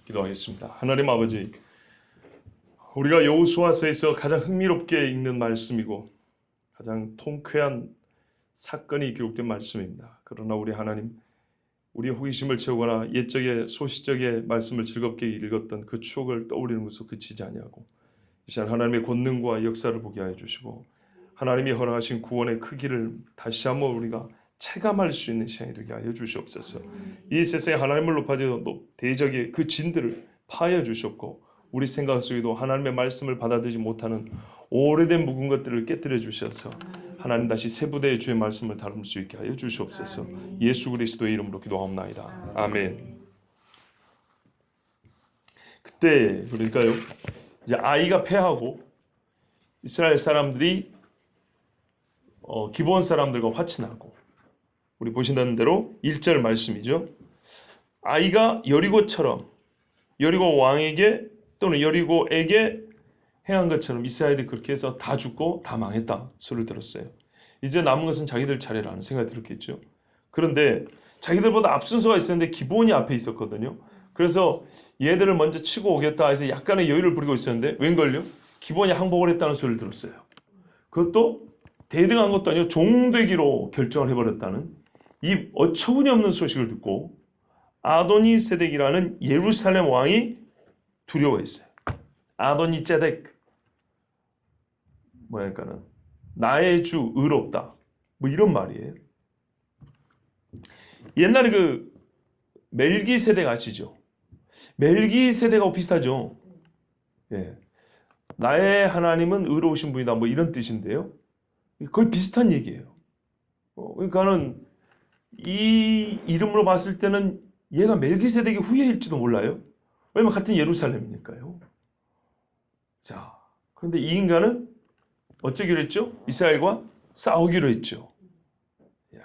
기도하겠습니다. 하나님 아버지, 우리가 여호수아서에서 가장 흥미롭게 읽는 말씀이고 가장 통쾌한 사건이 기록된 말씀입니다. 그러나 우리 하나님, 우리의 호기심을 채우거나 옛적의 소시적의 말씀을 즐겁게 읽었던 그 추억을 떠올리는 것으로 그치지 아니하고 이 시간 하나님의 권능과 역사를 보게 하여 주시고 하나님이 허락하신 구원의 크기를 다시 한번 우리가 체감할 수 있는 시간이 되게 하여 주시옵소서. 이 세상에 하나님을 높아져 대적의 그 진들을 파여 주셨고 우리 생각 속에도 하나님의 말씀을 받아들이지 못하는 오래된 묵은 것들을 깨뜨려 주셔서 하나님 다시 새 부대의 주의 말씀을 다룰 수 있게 하여 주시옵소서. 예수 그리스도의 이름으로 기도하옵나이다. 아멘. 그때 그러니까요, 이제 아이가 패하고 이스라엘 사람들이 기브온 사람들과 화친하고, 우리 보신다는 대로 1절 말씀이죠. 아이가 여리고처럼 여리고 왕에게 또는 여리고에게 행한 것처럼 이스라엘이 그렇게 해서 다 죽고 다 망했다 소리를 들었어요. 이제 남은 것은 자기들 차례라는 생각이 들었겠죠. 그런데 자기들보다 앞순서가 있었는데 기브온이 앞에 있었거든요. 그래서 얘들을 먼저 치고 오겠다 해서 약간의 여유를 부리고 있었는데 웬걸요? 기브온이 항복을 했다는 소리를 들었어요. 그것도 대등한 것도 아니고 종되기로 결정을 해버렸다는 이 어처구니 없는 소식을 듣고 아도니세덱이라는 예루살렘 왕이 두려워했어요. 아도니제덱, 뭐랄까는 나의 주 의롭다, 뭐 이런 말이에요. 옛날에 그 멜기세덱 아시죠? 멜기세덱하고 비슷하죠. 예, 나의 하나님은 의로우신 분이다, 뭐 이런 뜻인데요. 거의 비슷한 얘기예요. 그러니까는 이 이름으로 봤을 때는 얘가 멜기세덱의 후예일지도 몰라요. 왜냐면 같은 예루살렘이니까요. 자, 그런데 이 인간은 어쩌기로 했죠? 이스라엘과 싸우기로 했죠. 야,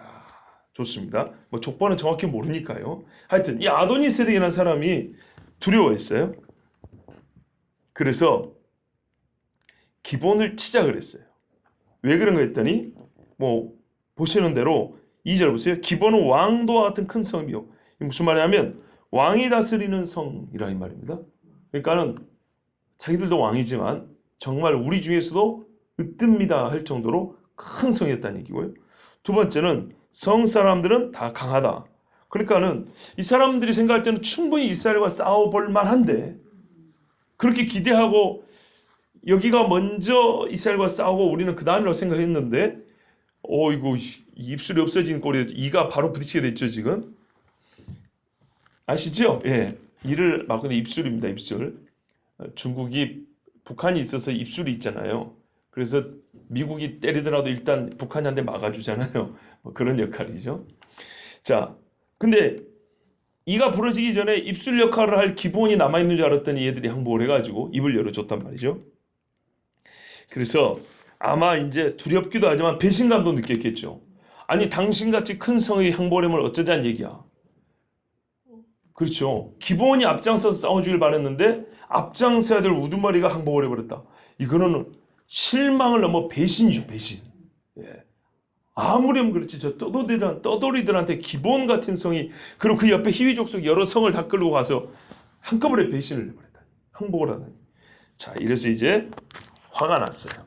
좋습니다. 뭐 족보는 정확히 모르니까요. 하여튼 이 아도니세덱이라는 사람이 두려워했어요. 그래서 기본을 치자 그랬어요. 왜 그런가 했더니 뭐 보시는 대로 2절 보세요. 기본은 왕도와 같은 큰 성이요. 무슨 말이냐면 왕이 다스리는 성이라 이 말입니다. 그러니까는 자기들도 왕이지만 정말 우리 중에서도 으뜸이다 할 정도로 큰 성이었다는 얘기고요. 두 번째는 성 사람들은 다 강하다. 그러니까는 이 사람들이 생각할 때는 충분히 이스라엘과 싸워볼 만한데 그렇게 기대하고 여기가 먼저 이스라엘과 싸우고 우리는 그 다음이라고 생각했는데 이거 입술이 없어진 꼴이 이가 바로 부딪히게 됐죠 지금. 아시죠? 예, 이를 말하는 입술입니다. 입술. 중국이 북한이 있어서 입술이 있잖아요. 그래서 미국이 때리더라도 일단 북한이 한 대 막아주잖아요. 뭐 그런 역할이죠. 자, 근데 이가 부러지기 전에 입술 역할을 할 기본이 남아있는 줄 알았더니 얘들이 항복을 해가지고 입을 열어줬단 말이죠. 그래서 아마 이제 두렵기도 하지만 배신감도 느꼈겠죠. 아니 당신같이 큰 성의 항복을 하면 어쩌자는 얘기야. 그렇죠. 기본이 앞장서서 싸워주길 바랬는데 앞장서야 될 우두머리가 항복을 해버렸다. 이거는 실망을 넘어 배신이죠. 배신. 예. 아무렴 그렇지. 저 떠돌이들한테 기본 같은 성이, 그리고 그 옆에 희위족속 여러 성을 다 끌고 가서 한꺼번에 배신을 해버렸다. 항복을 하다니. 자, 이래서 이제 화가 났어요.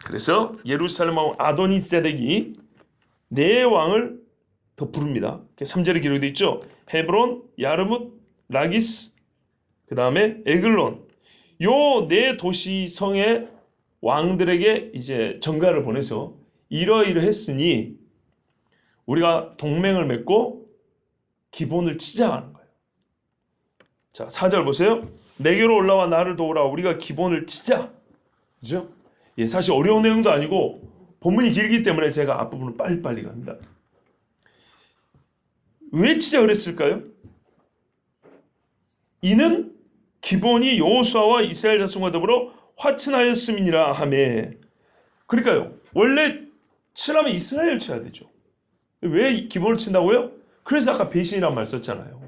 그래서 예루살렘 왕 아도니세덱이 네 왕을 더 부릅니다. 3절에 기록되어 있죠. 헤브론, 야르뭇, 라기스, 그 다음에 에글론. 요 네 도시 성의 왕들에게 이제 전가를 보내서 이러이러했으니 우리가 동맹을 맺고 기본을 치자하는 거예요. 자, 4절 보세요. 내게로 올라와 나를 도우라. 우리가 기본을 치자. 그죠? 예, 사실 어려운 내용도 아니고 본문이 길기 때문에 제가 앞부분을 빨리빨리 갑니다. 왜 치자 그랬을까요? 이는 기본이 여호수아와 이스라엘 자손과 더불어 화친하였음이니라 하매. 그러니까요, 원래 치려면 이스라엘을 쳐야 되죠. 왜 기본을 친다고요? 그래서 아까 배신이란 말 썼잖아요.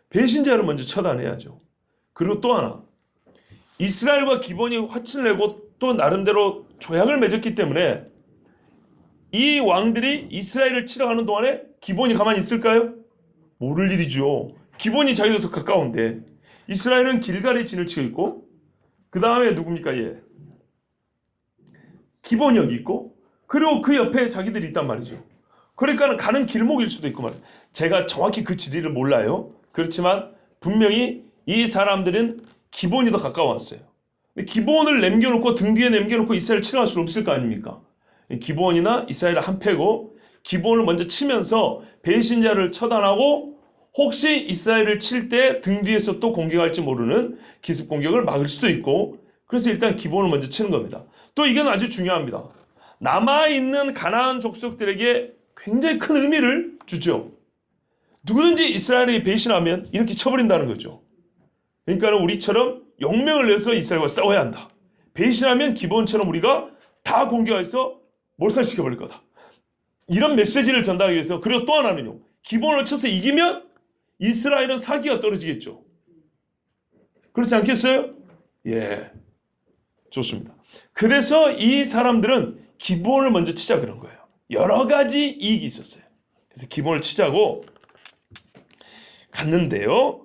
배신자를 먼저 처단해야죠. 그리고 또 하나, 이스라엘과 기본이 화친을 내고 또 나름대로 조약을 맺었기 때문에 이 왕들이 이스라엘을 치러 가는 동안에 기본이 가만히 있을까요? 모를 일이죠. 기본이 자기도 더 가까운데 이스라엘은 길갈에 진을 치고 있고 그 다음에 누굽니까? 예. 기본이 여기 있고 그리고 그 옆에 자기들이 있단 말이죠. 그러니까 가는 길목일 수도 있고 말이에요. 제가 정확히 그 지리를 몰라요. 그렇지만 분명히 이 사람들은 기본이 더 가까웠어요. 기본을 남겨놓고 등 뒤에 남겨놓고 이스라엘을 치러갈 수는 없을 거 아닙니까? 기본이나 이스라엘을 한패고 기본을 먼저 치면서 배신자를 처단하고 혹시 이스라엘을 칠 때 등 뒤에서 또 공격할지 모르는 기습 공격을 막을 수도 있고 그래서 일단 기본을 먼저 치는 겁니다. 또 이건 아주 중요합니다. 남아있는 가나안 족속들에게 굉장히 큰 의미를 주죠. 누구든지 이스라엘이 배신하면 이렇게 쳐버린다는 거죠. 그러니까 우리처럼 용맹을 내서 이스라엘과 싸워야 한다. 배신하면 기본처럼 우리가 다 공격해서 몰살시켜버릴 거다. 이런 메시지를 전달하기 위해서 그리고 또 하나는요. 기본을 쳐서 이기면 이스라엘은 사기가 떨어지겠죠. 그렇지 않겠어요? 예, 좋습니다. 그래서 이 사람들은 기본을 먼저 치자 그런 거예요. 여러 가지 이익이 있었어요. 그래서 기본을 치자고 갔는데요.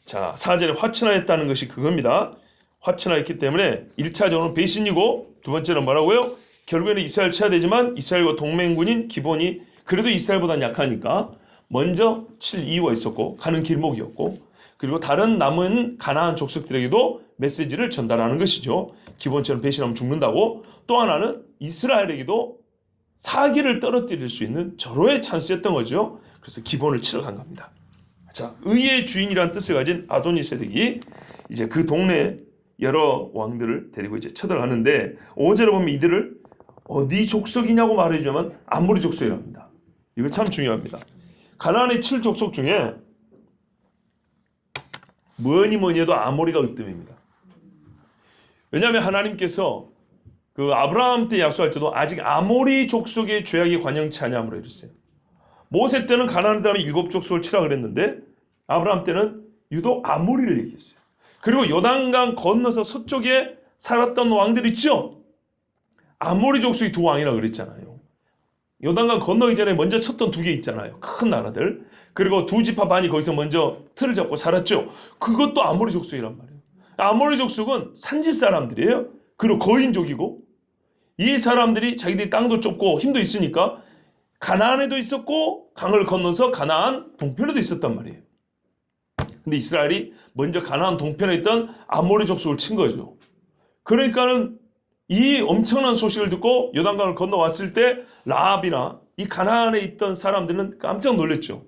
자, 4절에 화친하였다는 것이 그겁니다. 화친하였기 때문에 1차적으로는 배신이고 두 번째는 뭐라고요? 결국에는 이스라엘 쳐야 되지만 이스라엘과 동맹군인 기본이 그래도 이스라엘보다는 약하니까 먼저 칠 이유가 있었고 가는 길목이었고 그리고 다른 남은 가나안 족속들에게도 메시지를 전달하는 것이죠. 기본처럼 배신하면 죽는다고. 또 하나는 이스라엘에게도 사기를 떨어뜨릴 수 있는 절호의 찬스였던 거죠. 그래서 기본을 치러 간 겁니다. 자, 의의 주인이라는 뜻을 가진 아도니세덱이 이제 그 동네 여러 왕들을 데리고 이제 쳐들어가는데 5절에 보면 이들을 어디 족속이냐고 말해주면 아모리 족속이라고 합니다. 이거 참 중요합니다. 가나안의 7족속 중에 뭐니 해도 아모리가 으뜸입니다. 왜냐하면 하나님께서 그 아브라함 때 약속할 때도 아직 아모리 족속의 죄악이 관영치 아니함으로 이랬어요. 모세 때는 가나안 다음에 7족속을 치라 그랬는데 아브라함 때는 유독 아모리를 얘기했어요. 그리고 요단강 건너서 서쪽에 살았던 왕들 있죠? 아모리 족속이 두 왕이라고 그랬잖아요. 요단강 건너기 전에 먼저 쳤던 두 개 있잖아요. 큰 나라들. 그리고 두 지파 반이 거기서 먼저 틀을 잡고 살았죠. 그것도 아모리 족속이란 말이에요. 아모리 족속은 산지 사람들이에요. 그리고 거인족이고 이 사람들이 자기들이 땅도 좁고 힘도 있으니까 가나안에도 있었고 강을 건너서 가나안 동편에도 있었단 말이에요. 근데 이스라엘이 먼저 가나안 동편에 있던 아모리 족속을 친 거죠. 그러니까는 이 엄청난 소식을 듣고 요단강을 건너왔을 때 라합이나 이 가나안에 있던 사람들은 깜짝 놀랐죠.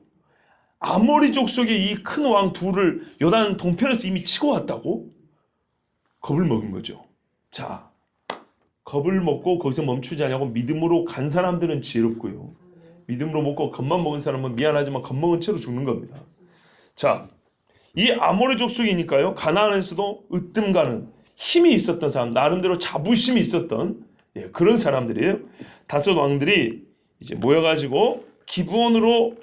아모리 족속의 이 큰 왕 둘을 요단 동편에서 이미 치고 왔다고? 겁을 먹은 거죠. 자, 겁을 먹고 거기서 멈추지 않냐고 믿음으로 간 사람들은 지혜롭고요. 믿음으로 먹고 겁만 먹은 사람은 미안하지만 겁먹은 채로 죽는 겁니다. 자, 이 아모리 족속이니까요. 가나안에서도 으뜸 가는 힘이 있었던 사람, 나름대로 자부심이 있었던 그런 사람들이에요. 다섯 왕들이 이제 모여가지고 기브온으로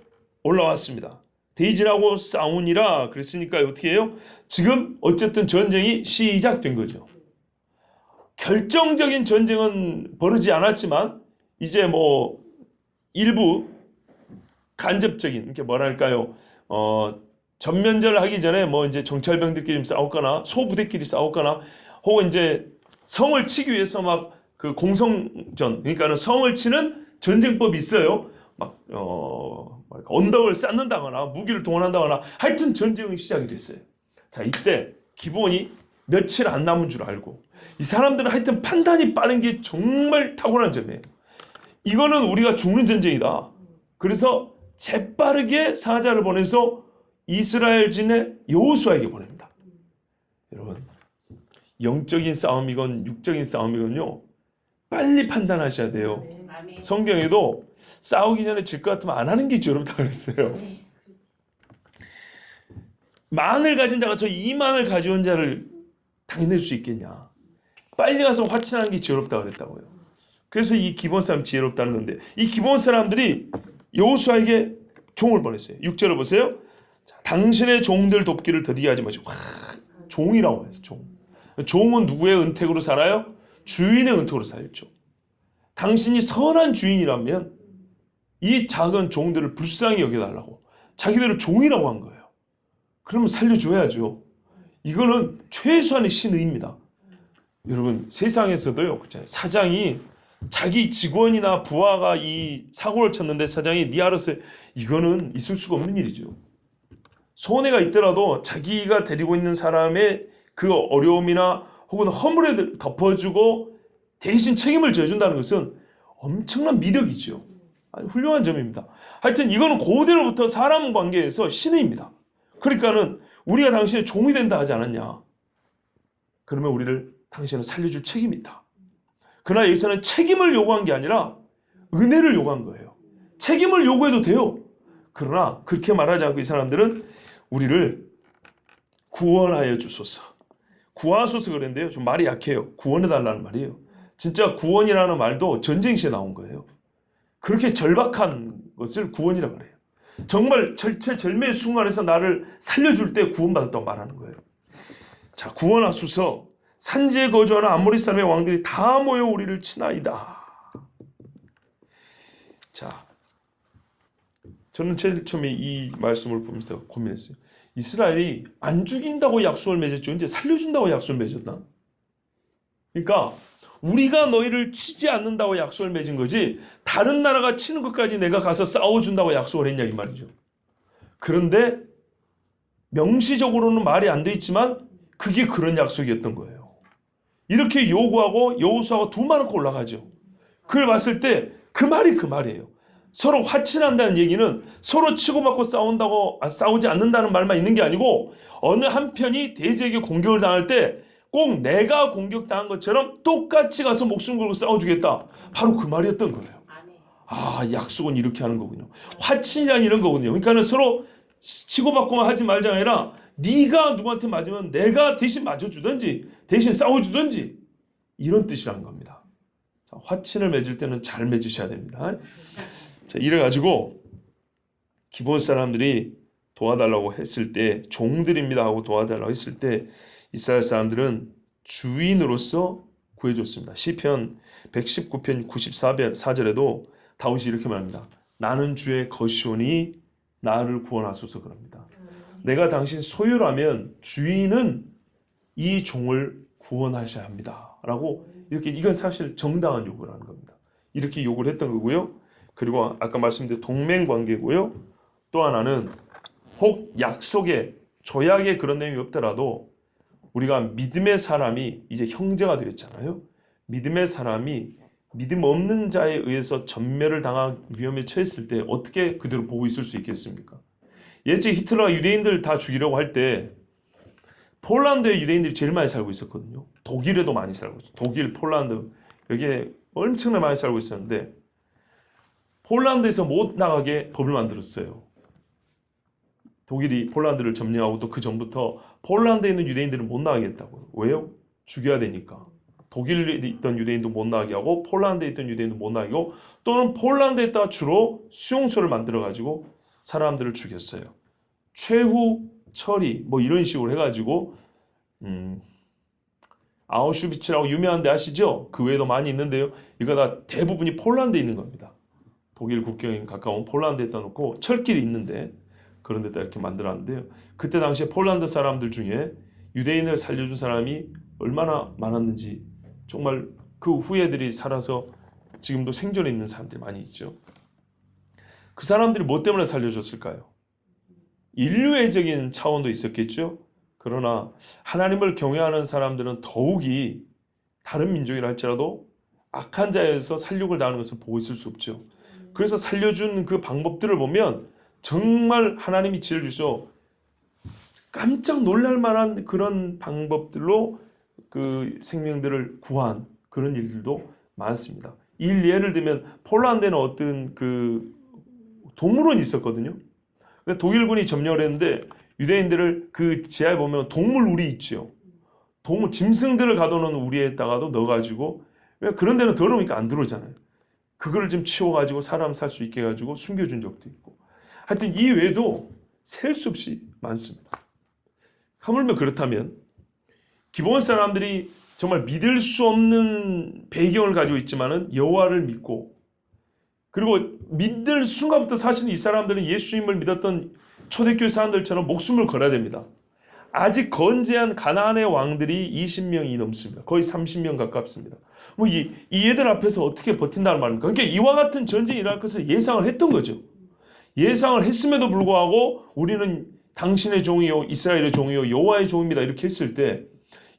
올라왔습니다. 대진하고 싸우니라 그랬으니까 어떻게 해요? 지금 어쨌든 전쟁이 시작된 거죠. 결정적인 전쟁은 벌어지지 않았지만 이제 뭐 일부 간접적인 이렇게 뭐랄까요? 전면전을 하기 전에 뭐 이제 정찰병들끼리 싸웠거나 소부대끼리 싸웠거나 혹은 이제 성을 치기 위해서 막 그 공성전 그러니까는 성을 치는 전쟁법이 있어요. 막 언덕을 쌓는다거나 무기를 동원한다거나 하여튼 전쟁이 시작이 됐어요. 자, 이때 기본이 며칠 안 남은 줄 알고 이 사람들은 하여튼 판단이 빠른 게 정말 탁월한 점이에요. 이거는 우리가 죽는 전쟁이다. 그래서 재빠르게 사자를 보내서 이스라엘 진의 여호수아에게 보냅니다. 여러분, 영적인 싸움이건 육적인 싸움이건요, 빨리 판단하셔야 돼요. 성경에도 싸우기 전에 질 것 같으면 안 하는 게 지혜롭다고 그랬어요. 만을 가진 자가 저 2만을 가져온 자를 당해낼 수 있겠냐. 빨리 가서 화친하는 게 지혜롭다고 그랬다고요. 그래서 이 기본 사람 지혜롭다는 건데 이 기본 사람들이 여호수아에게 종을 보냈어요. 6절을 보세요. 자, 당신의 종들 돕기를 더디게 하지 마시고. 종이라고 해요. 종은 누구의 은택으로 살아요? 주인의 은택으로 살죠. 당신이 선한 주인이라면 이 작은 종들을 불쌍히 여겨달라고 자기들을 종이라고 한 거예요. 그러면 살려줘야죠. 이거는 최소한의 신의입니다. 여러분 세상에서도요, 그렇잖아요. 사장이 자기 직원이나 부하가 이 사고를 쳤는데 사장이 네 알아서 이거는 있을 수가 없는 일이죠. 손해가 있더라도 자기가 데리고 있는 사람의 그 어려움이나 혹은 허물을 덮어주고 대신 책임을 져준다는 것은 엄청난 미덕이죠. 아주 훌륭한 점입니다. 하여튼 이거는 고대로부터 사람 관계에서 신의입니다. 그러니까는 우리가 당신의 종이 된다 하지 않았냐. 그러면 우리를 당신은 살려줄 책임이 있다. 그러나 여기서는 책임을 요구한 게 아니라 은혜를 요구한 거예요. 책임을 요구해도 돼요. 그러나 그렇게 말하지 않고 이 사람들은 우리를 구원하여 주소서. 구하소서 그랬는데요. 좀 말이 약해요. 구원해달라는 말이에요. 진짜 구원이라는 말도 전쟁 시에 나온 거예요. 그렇게 절박한 것을 구원이라고 그래요. 정말 절체절명의 순간에서 나를 살려줄 때 구원받았다고 말하는 거예요. 자, 구원하소서. 산지에 거주하는 아모리 사람의 왕들이 다 모여 우리를 치나이다. 자, 저는 제일 처음에 이 말씀을 보면서 고민했어요. 이스라엘이 안 죽인다고 약속을 맺었죠. 이제 살려준다고 약속을 맺었나? 그러니까 우리가 너희를 치지 않는다고 약속을 맺은 거지 다른 나라가 치는 것까지 내가 가서 싸워준다고 약속을 했냐 이 말이죠. 그런데 명시적으로는 말이 안 돼 있지만 그게 그런 약속이었던 거예요. 이렇게 요구하고 여호수아가 두말 놓고 올라가죠. 그걸 봤을 때 그 말이 그 말이에요. 서로 화친한다는 얘기는 서로 치고받고 싸우지 않는다는 말만 있는 게 아니고 어느 한편이 대적에게 공격을 당할 때 꼭 내가 공격당한 것처럼 똑같이 가서 목숨 걸고 싸워주겠다. 바로 그 말이었던 거예요. 아, 약속은 이렇게 하는 거군요. 화친이란 이런 거군요. 그러니까 서로 치고받고만 하지 말자 아니라 네가 누구한테 맞으면 내가 대신 맞아주든지 대신 싸워주든지 이런 뜻이라는 겁니다. 자, 화친을 맺을 때는 잘 맺으셔야 됩니다. 자, 이래가지고 기본 사람들이 도와달라고 했을 때 종들입니다 하고 도와달라고 했을 때 이스라엘 사람들은 주인으로서 구해줬습니다. 시편 119편 94절에도 다윗이 이렇게 말합니다. 나는 주의 것이오니 나를 구원하소서 그럽니다. 내가 당신 소유라면 주인은 이 종을 구원하셔야 합니다. 라고 이렇게 이건 사실 정당한 요구라는 겁니다. 이렇게 요구를 했던 거고요. 그리고 아까 말씀드린 동맹 관계고요. 또 하나는 혹 약속에 조약에 그런 내용이 없더라도 우리가 믿음의 사람이 이제 형제가 되었잖아요. 믿음의 사람이 믿음 없는 자에 의해서 전멸을 당할 위험에 처했을 때 어떻게 그대로 보고 있을 수 있겠습니까? 예측 히틀러가 유대인들 다 죽이려고 할 때 폴란드에 유대인들이 제일 많이 살고 있었거든요. 독일에도 많이 살고 있어요. 독일, 폴란드 여기에 엄청나게 많이 살고 있었는데 폴란드에서 못 나가게 법을 만들었어요. 독일이 폴란드를 점령하고 또 그 전부터 폴란드에 있는 유대인들은 못 나가게 했다고요. 왜요? 죽여야 되니까. 독일에 있던 유대인도 못 나가게 하고 폴란드에 있던 유대인도 못 나가게 하고 또는 폴란드에다 주로 수용소를 만들어가지고 사람들을 죽였어요. 최후 처리 뭐 이런 식으로 해가지고 아우슈비츠라고 유명한 데 아시죠? 그 외에도 많이 있는데요. 이거 다 대부분이 폴란드에 있는 겁니다. 독일 국경에 가까운 폴란드에다 놓고 철길이 있는데 그런 데다 이렇게 만들었는데요. 그때 당시에 폴란드 사람들 중에 유대인을 살려준 사람이 얼마나 많았는지 정말 그 후예들이 살아서 지금도 생존해 있는 사람들이 많이 있죠. 그 사람들이 뭐 때문에 살려줬을까요? 인류애적인 차원도 있었겠죠. 그러나 하나님을 경외하는 사람들은 더욱이 다른 민족이라 할지라도 악한 자에서 살육을 당하는 것을 보고 있을 수 없죠. 그래서 살려준 그 방법들을 보면 정말 하나님이 지혜를 주셔 깜짝 놀랄 만한 그런 방법들로 그 생명들을 구한 그런 일들도 많습니다. 예를 들면 폴란드에는 어떤 그 동물원이 있었거든요. 독일군이 점령을 했는데 유대인들을 그 지하에 보면 동물 우리 있죠. 동물 짐승들을 가둬놓은 우리에다가도 넣어가지고 왜 그런 데는 더러우니까 안 들어오잖아요. 그거를 좀 치워가지고 사람 살 수 있게 해가지고 숨겨준 적도 있고. 하여튼 이 외에도 셀 수 없이 많습니다. 하물며 그렇다면 기본 사람들이 정말 믿을 수 없는 배경을 가지고 있지만은 여호와를 믿고 그리고 믿을 순간부터 사실 이 사람들은 예수님을 믿었던 초대교회 사람들처럼 목숨을 걸어야 됩니다. 아직 건재한 가나안의 왕들이 20명이 넘습니다. 거의 30명 가깝습니다. 뭐 이 얘들 앞에서 어떻게 버틴다는 말입니까? 그러니까 이와 같은 전쟁이 일어날 것을 예상을 했던 거죠. 예상을 했음에도 불구하고 우리는 당신의 종이요 이스라엘의 종이요 여호와의 종입니다. 이렇게 했을 때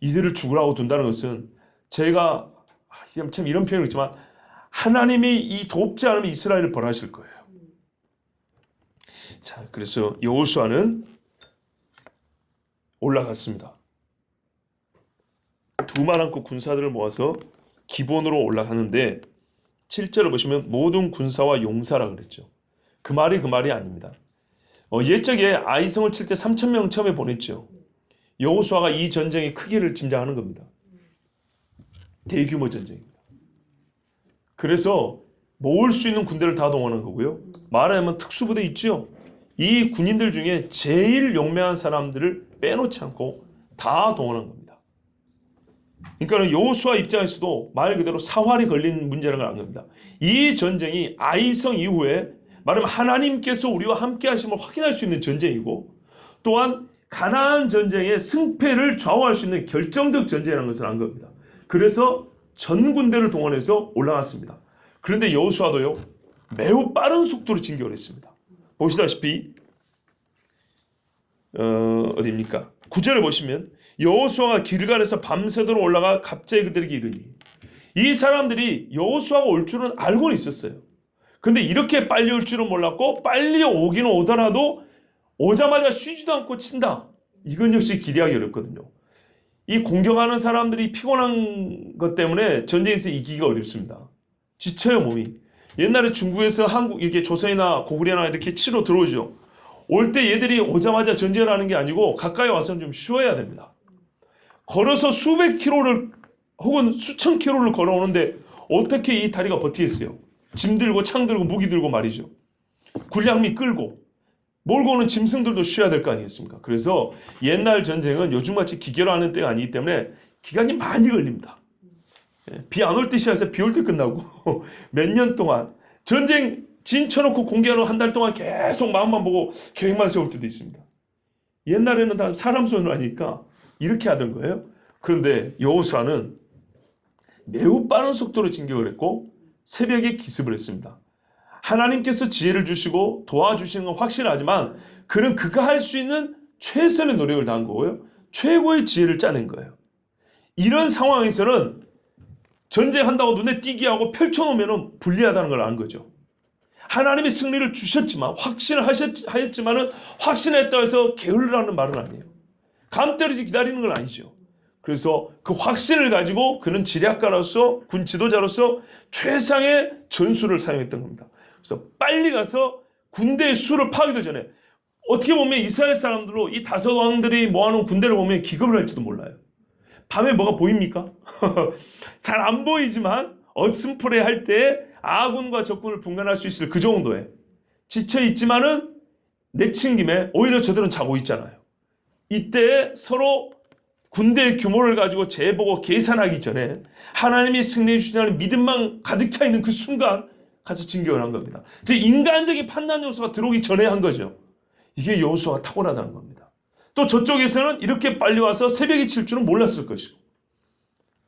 이들을 죽으라고 둔다는 것은 제가 참 이런 표현이 있지만 하나님이 이 돕지 않으면 이스라엘을 벌하실 거예요. 자, 그래서 여호수아는 올라갔습니다. 두만한급 군사들을 모아서 기본으로 올라가는데 7절을 보시면 모든 군사와 용사라 그랬죠. 그 말이 아닙니다. 옛적에 아이성을 칠 때 3,000명 처음에 보냈죠. 여호수아가 이 전쟁의 크기를 짐작하는 겁니다. 대규모 전쟁입니다. 그래서 모을 수 있는 군대를 다 동원한 거고요. 말하자면 특수부대 있죠. 이 군인들 중에 제일 용맹한 사람들을 빼놓지 않고 다 동원한 겁니다. 그러니까 여호수아 입장에서도 말 그대로 사활이 걸린 문제라는 걸 안 겁니다. 이 전쟁이 아이성 이후에 말하면 하나님께서 우리와 함께 하심을 확인할 수 있는 전쟁이고 또한 가나안 전쟁의 승패를 좌우할 수 있는 결정적 전쟁이라는 것을 안 겁니다. 그래서 전 군대를 동원해서 올라갔습니다. 그런데 여호수아도요 매우 빠른 속도로 진격을 했습니다. 보시다시피 어디입니까? 9절에 보시면 여호수아가 길갈에서 밤새도록 올라가 갑자기 그들에게 이르니 이 사람들이 여호수아가 올 줄은 알고는 있었어요. 그런데 이렇게 빨리 올 줄은 몰랐고 빨리 오기는 오더라도 오자마자 쉬지도 않고 친다. 이건 역시 기대하기 어렵거든요. 이 공격하는 사람들이 피곤한 것 때문에 전쟁에서 이기기가 어렵습니다. 지쳐요 몸이. 옛날에 중국에서 한국 이렇게 조선이나 고구려나 이렇게 치러 들어오죠. 올 때 얘들이 오자마자 전쟁을 하는 게 아니고 가까이 와서는 좀 쉬어야 됩니다. 걸어서 수백 킬로를 혹은 수천 킬로를 걸어오는데 어떻게 이 다리가 버티겠어요? 짐 들고 창 들고 무기 들고 말이죠. 군량미 끌고 몰고 오는 짐승들도 쉬어야 될 거 아니겠습니까? 그래서 옛날 전쟁은 요즘같이 기계로 때가 아니기 때문에 기간이 많이 걸립니다. 비 안 올 때 시작해서 비 올 때 끝나고 몇 년 동안 전쟁 진 쳐놓고 공개하러 한 달 동안 계속 마음만 보고 계획만 세울 때도 있습니다. 옛날에는 다 사람 손으로 하니까 이렇게 하던 거예요. 그런데 여호수아는 매우 빠른 속도로 진격을 했고 새벽에 기습을 했습니다. 하나님께서 지혜를 주시고 도와주시는 건 확실하지만 그는 그가 할 수 있는 최선의 노력을 다한 거고요. 최고의 지혜를 짜낸 거예요. 이런 상황에서는 전쟁한다고 눈에 띄게 하고 펼쳐놓으면 불리하다는 걸 안 거죠. 하나님이 승리를 주셨지만 확신을 하였지만은 확신했다고 해서 게을르라는 말은 아니에요. 감 떨어지 기다리는 건 아니죠. 그래서 그 확신을 가지고 그는 지략가로서 군 지도자로서 최상의 전술을 사용했던 겁니다. 그래서 빨리 가서 군대의 수를 파악하기도 전에 어떻게 보면 이스라엘 사람들로 이 다섯 왕들이 모아놓은 군대를 보면 기겁을 할지도 몰라요. 밤에 뭐가 보입니까? 잘 안 보이지만 어슴푸레 할 때 아군과 적군을 분간할 수 있을 그 정도에 지쳐있지만은 내친 김에 오히려 저들은 자고 있잖아요. 이때 서로 군대의 규모를 가지고 재보고 계산하기 전에 하나님이 승리해 주시다는 믿음만 가득 차 있는 그 순간 가서 진격을 한 겁니다. 즉 인간적인 판단 요소가 들어오기 전에 한 거죠. 이게 여호수아가 탁월하다는 겁니다. 또 저쪽에서는 이렇게 빨리 와서 새벽에 칠 줄은 몰랐을 것이고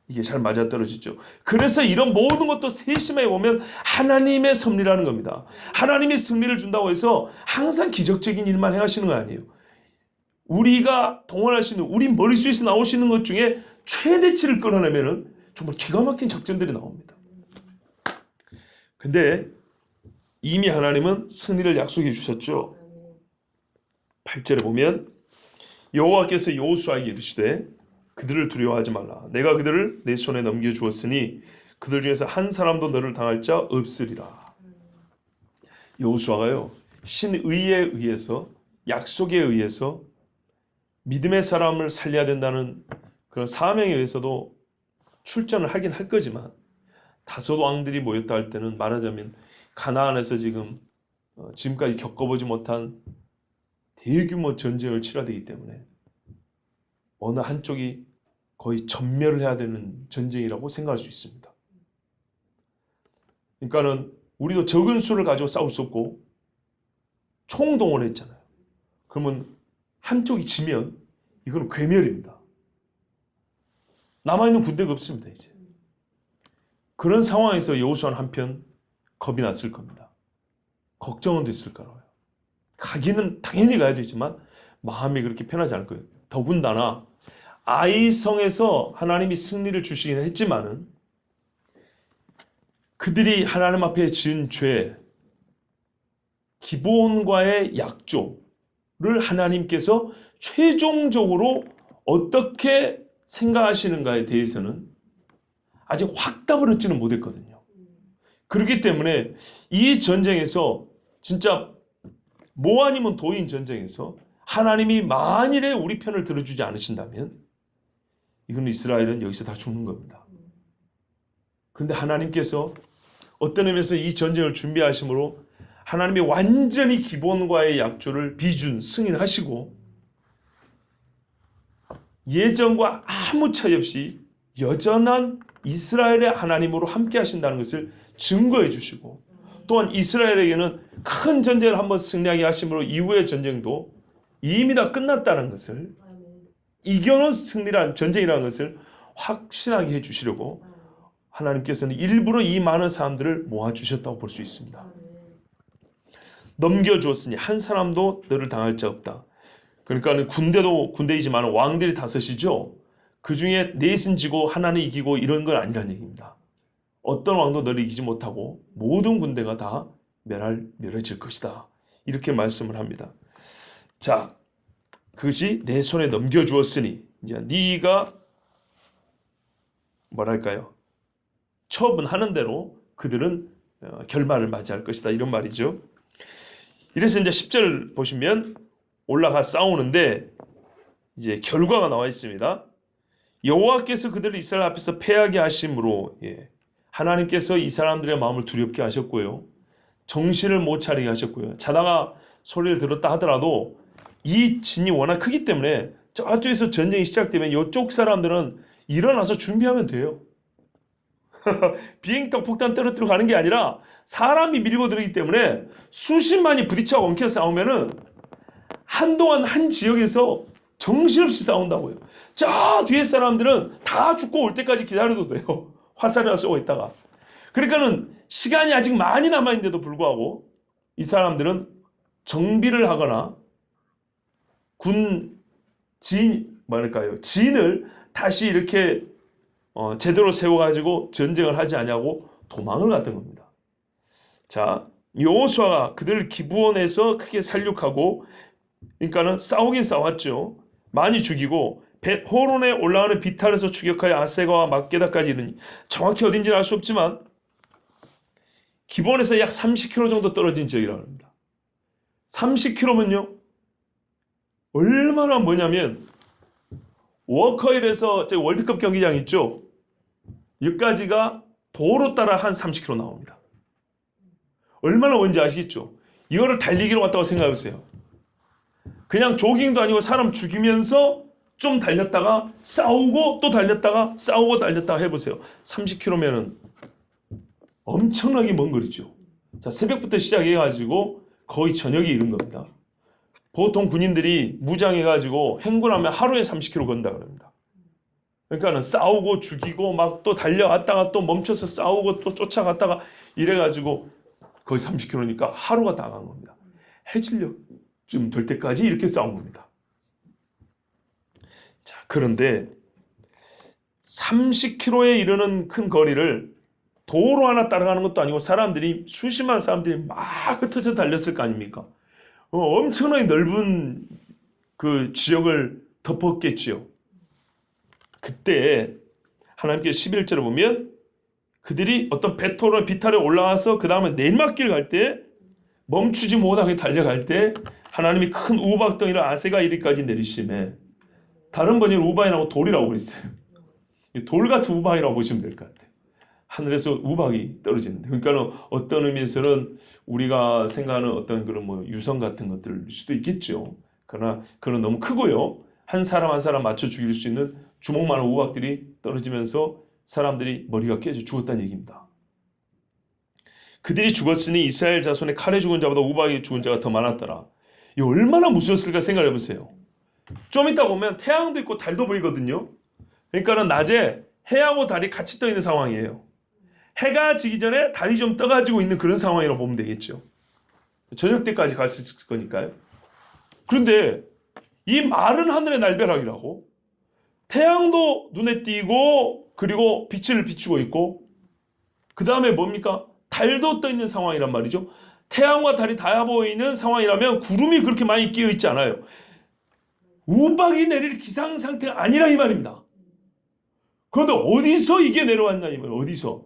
이게 잘 맞아떨어지죠. 그래서 이런 모든 것도 세심하게 보면 하나님의 섭리라는 겁니다. 하나님이 승리를 준다고 해서 항상 기적적인 일만 행하시는 거 아니에요. 우리가 동원할 수 있는 우리 머릿속에서 나올 수 있는 것 중에 최대치를 끌어내면 정말 기가 막힌 작전들이 나옵니다. 근데 이미 하나님은 승리를 약속해 주셨죠. 8절에 보면 여호와께서 여호수아에게 이르시되 그들을 두려워하지 말라. 내가 그들을 내 손에 넘겨주었으니 그들 중에서 한 사람도 너를 당할 자 없으리라. 여호수아가요 신의에 의해서 약속에 의해서 믿음의 사람을 살려야 된다는 그런 사명에 의해서도 출전을 하긴 할 거지만 다섯 왕들이 모였다 할 때는 말하자면 가나안에서 지금까지 겪어보지 못한 대규모 전쟁을 치러야 되기 때문에 어느 한쪽이 거의 전멸을 해야 되는 전쟁이라고 생각할 수 있습니다. 그러니까는 우리도 적은 수를 가지고 싸울 수 없고 총동원했잖아요. 그러면 한쪽이 지면 이건 괴멸입니다. 남아있는 군대가 없습니다. 이제 그런 상황에서 여호수아는 한편 겁이 났을 겁니다. 걱정은 됐을 거라고요. 가기는 당연히 가야 되지만 마음이 그렇게 편하지 않을 거예요. 더군다나 아이성에서 하나님이 승리를 주시긴 했지만은 그들이 하나님 앞에 지은 죄, 기브온과의 약조를 하나님께서 최종적으로 어떻게 생각하시는가에 대해서는 아직 확답을 얻지는 못했거든요. 그렇기 때문에 이 전쟁에서 진짜 모 아니면 도인 전쟁에서 하나님이 만일에 우리 편을 들어주지 않으신다면 이건 이스라엘은 여기서 다 죽는 겁니다. 그런데 하나님께서 어떤 의미에서 이 전쟁을 준비하심으로 하나님이 완전히 기본과의 약조를 비준 승인하시고 예전과 아무 차이 없이 여전한 이스라엘의 하나님으로 함께 하신다는 것을 증거해 주시고 또한 이스라엘에게는 큰 전쟁을 한번 승리하게 하심으로 이후의 전쟁도 이미 다 끝났다는 것을 이겨놓은 승리란 전쟁이라는 것을 확신하게 해주시려고 하나님께서는 일부러 이 많은 사람들을 모아주셨다고 볼 수 있습니다. 넘겨주었으니 한 사람도 너를 당할 자 없다. 그러니까 군대도 군대이지만 왕들이 다섯이죠. 그 중에 넷은 지고 하나는 이기고 이런 건 아니라는 얘기입니다. 어떤 왕도 너를 이기지 못하고 모든 군대가 다 멸해질 것이다. 이렇게 말씀을 합니다. 자, 그것이 내 손에 넘겨주었으니 이제 네가 뭐랄까요? 처분하는 대로 그들은 결말을 맞이할 것이다. 이런 말이죠. 이래서 이제 10절 보시면 올라가 싸우는데 이제 결과가 나와 있습니다. 여호와께서 그들을 이스라엘 앞에서 패하게 하심으로 하나님께서 이 사람들의 마음을 두렵게 하셨고요. 정신을 못 차리게 하셨고요. 자다가 소리를 들었다 하더라도 이 진이 워낙 크기 때문에 저쪽에서 전쟁이 시작되면 이쪽 사람들은 일어나서 준비하면 돼요. 비행기타고 폭탄 떨어뜨려 가는 게 아니라 사람이 밀고 들어오기 때문에 수십만이 부딪혀 엉켜 싸우면은 한동안 한 지역에서 정신없이 싸운다고요. 저 뒤에 사람들은 다 죽고 올 때까지 기다려도 돼요. 화살이나 쏘고 있다가. 그러니까는 시간이 아직 많이 남아있는데도 불구하고 이 사람들은 정비를 하거나 진을 다시 이렇게 제대로 세워가지고 전쟁을 하지 않냐고 도망을 갔던 겁니다. 자, 여호수아가 그들을 기브온에서 크게 살육하고, 그러니까는 싸우긴 싸웠죠. 많이 죽이고 호론에 올라가는 비탈에서 추격하여 아세가와 막게다까지 이르니 정확히 어딘지는 알 수 없지만 기브온에서 약 30km 정도 떨어진 지역이라고 합니다. 30km면요 얼마나 뭐냐면 워커힐에서 월드컵 경기장 있죠. 여기까지가 도로 따라 한 30km 나옵니다. 얼마나 먼지 아시겠죠? 이거를 달리기로 왔다고 생각해보세요. 그냥 조깅도 아니고 사람 죽이면서 좀 달렸다가 싸우고 또 달렸다가 싸우고 달렸다가 해보세요. 30km면은 엄청나게 먼 거리죠. 자, 새벽부터 시작해가지고 거의 저녁에 이른 겁니다. 보통 군인들이 무장해가지고 행군하면 하루에 30km 건다 그럽니다. 그러니까는 싸우고 죽이고 막 또 달려갔다가 또 멈춰서 싸우고 또 쫓아갔다가 이래가지고 거의 30km니까 하루가 다 간 겁니다. 해질녘쯤 될 때까지 이렇게 싸운 겁니다. 자, 그런데 30km에 이르는 큰 거리를 도로 하나 따라가는 것도 아니고 사람들이 수십만 사람들이 막 흩어져 달렸을 거 아닙니까? 엄청나게 넓은 그 지역을 덮었겠지요. 그때 하나님께서 11절을 보면 그들이 어떤 베토르 비탈에 올라와서 그 다음에 내리막길 갈 때 멈추지 못하게 달려갈 때 하나님이 큰 우박덩이를 아세가 이리까지 내리심에, 다른 번역은 우박이라고 돌이라고 그랬어요. 돌 같은 우박이라고 보시면 될 것 같아요. 하늘에서 우박이 떨어지는데, 그러니까 어떤 의미에서는 우리가 생각하는 어떤 그런 뭐 유성 같은 것들일 수도 있겠죠. 그러나 그건 너무 크고요. 한 사람 한 사람 맞춰 죽일 수 있는 주먹만한 우박들이 떨어지면서 사람들이 머리가 깨져 죽었다는 얘기입니다. 그들이 죽었으니 이스라엘 자손의 칼에 죽은 자보다 우박에 죽은 자가 더 많았더라. 이 얼마나 무서웠을까 생각해 보세요. 좀 이따 보면 태양도 있고 달도 보이거든요. 그러니까는 낮에 해하고 달이 같이 떠 있는 상황이에요. 해가 지기 전에 달이 좀 떠가지고 있는 그런 상황이라고 보면 되겠죠. 저녁 때까지 갈 수 있을 거니까요. 그런데 이 마른 하늘의 날벼락이라고 태양도 눈에 띄고 그리고 빛을 비추고 있고 그 다음에 뭡니까? 달도 떠 있는 상황이란 말이죠. 태양과 달이 다 보이는 상황이라면 구름이 그렇게 많이 끼어 있지 않아요. 우박이 내릴 기상 상태가 아니라 이 말입니다. 그런데 어디서 이게 내려왔냐 이 말이에요. 어디서?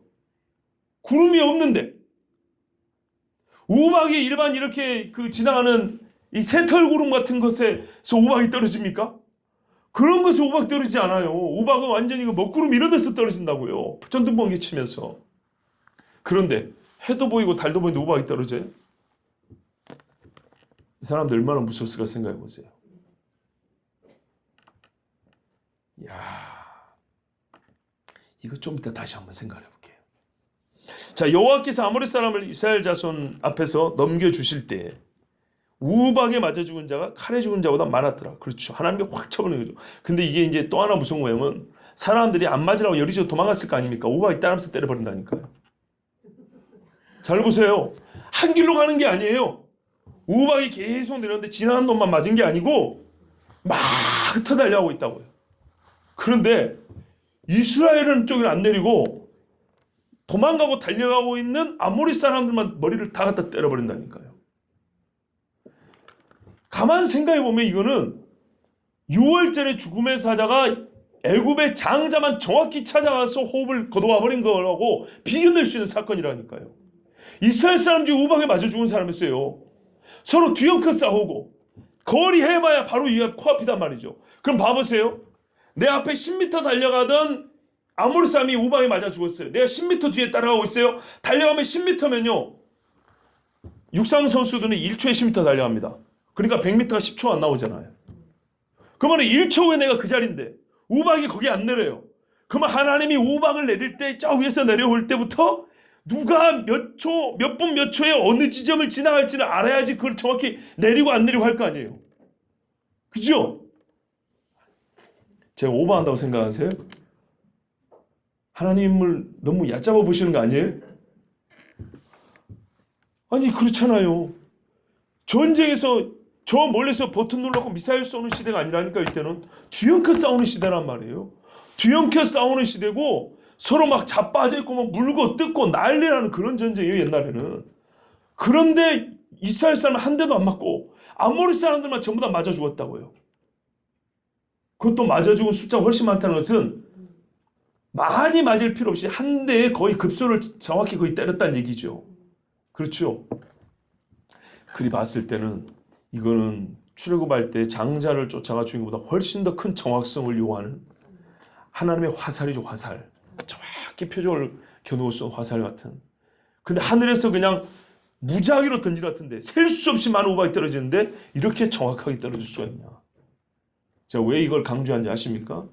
구름이 없는데 우박이 일반 이렇게 지나가는 이 새털구름 같은 것에서 우박이 떨어집니까? 그런 것에 우박 떨어지지 않아요. 우박은 완전히 먹구름 이런 데서 떨어진다고요. 전등번개 치면서. 그런데 해도 보이고 달도 보이는데 우박이 떨어져요? 이 사람들 얼마나 무서웠을까 생각해 보세요. 이야, 이거 좀 이따 다시 한번 생각해 볼게요. 자, 여호와께서 아모리 사람을 이스라엘 자손 앞에서 넘겨주실 때 우박에 맞아 죽은 자가 칼에 죽은 자보다 많았더라. 그렇죠. 하나님이 확 쳐버리는 거죠. 근데 이게 이제 또 하나 무서운 거냐면 사람들이 안 맞으라고 여리저리 도망갔을 거 아닙니까? 우박이 따라서 때려버린다니까요. 잘 보세요. 한 길로 가는 게 아니에요. 우박이 계속 내렸는데 지나간 놈만 맞은 게 아니고 막 흩어달려고 있다고요. 그런데 이스라엘은 쪽을 안 내리고 도망가고 달려가고 있는 아모리 사람들만 머리를 다 갖다 때려버린다니까요. 가만 생각해보면 이거는 6월절에 죽음의 사자가 애굽의 장자만 정확히 찾아가서 호흡을 거둬와 버린 거라고 비견될 수 있는 사건이라니까요. 이스라엘 사람 중에 우박에 맞아 죽은 사람이 있어요. 서로 뒤엉켜 싸우고 거리 해봐야 바로 이가 코앞이단 말이죠. 그럼 봐보세요. 내 앞에 10m 달려가던 아모리 사람이 우박에 맞아 죽었어요. 내가 10m 뒤에 따라가고 있어요. 달려가면 10m면요. 육상 선수들은 1초에 10m 달려갑니다. 그러니까 100m가 10초 안 나오잖아요. 그러면 1초 후에 내가 그 자리인데 우박이 거기 안 내려요. 그러면 하나님이 우박을 내릴 때 저 위에서 내려올 때부터 누가 몇 초, 몇 분 몇 초에 어느 지점을 지나갈지를 알아야지 그걸 정확히 내리고 안 내리고 할 거 아니에요. 그죠? 제가 오버한다고 생각하세요? 하나님을 너무 얕잡아 보시는 거 아니에요? 아니 그렇잖아요. 전쟁에서 저 멀리서 버튼 눌러고 미사일 쏘는 시대가 아니라니까 이때는 뒤엉켜 싸우는 시대란 말이에요. 뒤엉켜 싸우는 시대고 서로 막 자빠져 있고 막 물고 뜯고 난리라는 그런 전쟁이에요 옛날에는. 그런데 이스라엘 사람은 한 대도 안 맞고 아모리 사람들만 전부 다 맞아 죽었다고요. 그것도 맞아 죽은 숫자가 훨씬 많다는 것은 많이 맞을 필요 없이 한 대에 거의 급소를 정확히 거의 때렸다는 얘기죠. 그렇죠? 그리 봤을 때는 이거는 출애굽할 때 장자를 쫓아가 죽인 것보다 훨씬 더 큰 정확성을 요하는 하나님의 화살이죠. 화살. 정확히 표적을 겨누어 쏜 화살 같은. 근데 하늘에서 그냥 무작위로 던진 것 같은데 셀 수 없이 많은 우박이 떨어지는데 이렇게 정확하게 떨어질 수가 있냐. 제가 왜 이걸 강조하는지 아십니까?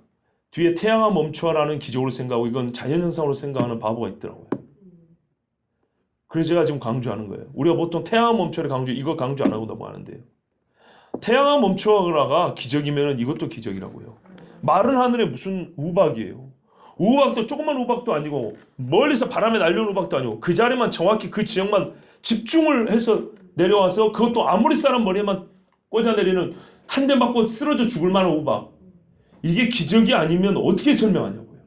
뒤에 태양아 멈춰라는 기적으로 생각하고 이건 자연현상으로 생각하는 바보가 있더라고요. 그래서 제가 지금 강조하는 거예요. 우리가 보통 태양아 멈춰를 이거 강조 안 하고 넘어가는데요. 태양아 멈춰라가 기적이면 이것도 기적이라고요. 마른 하늘에 무슨 우박이에요. 우박도 조그만 우박도 아니고 멀리서 바람에 날려온 우박도 아니고 그 자리만 정확히 그 지역만 집중을 해서 내려와서 그것도 아무리 사람 머리에만 꽂아내리는 한 대 맞고 쓰러져 죽을 만한 우박. 이게 기적이 아니면 어떻게 설명하냐고요.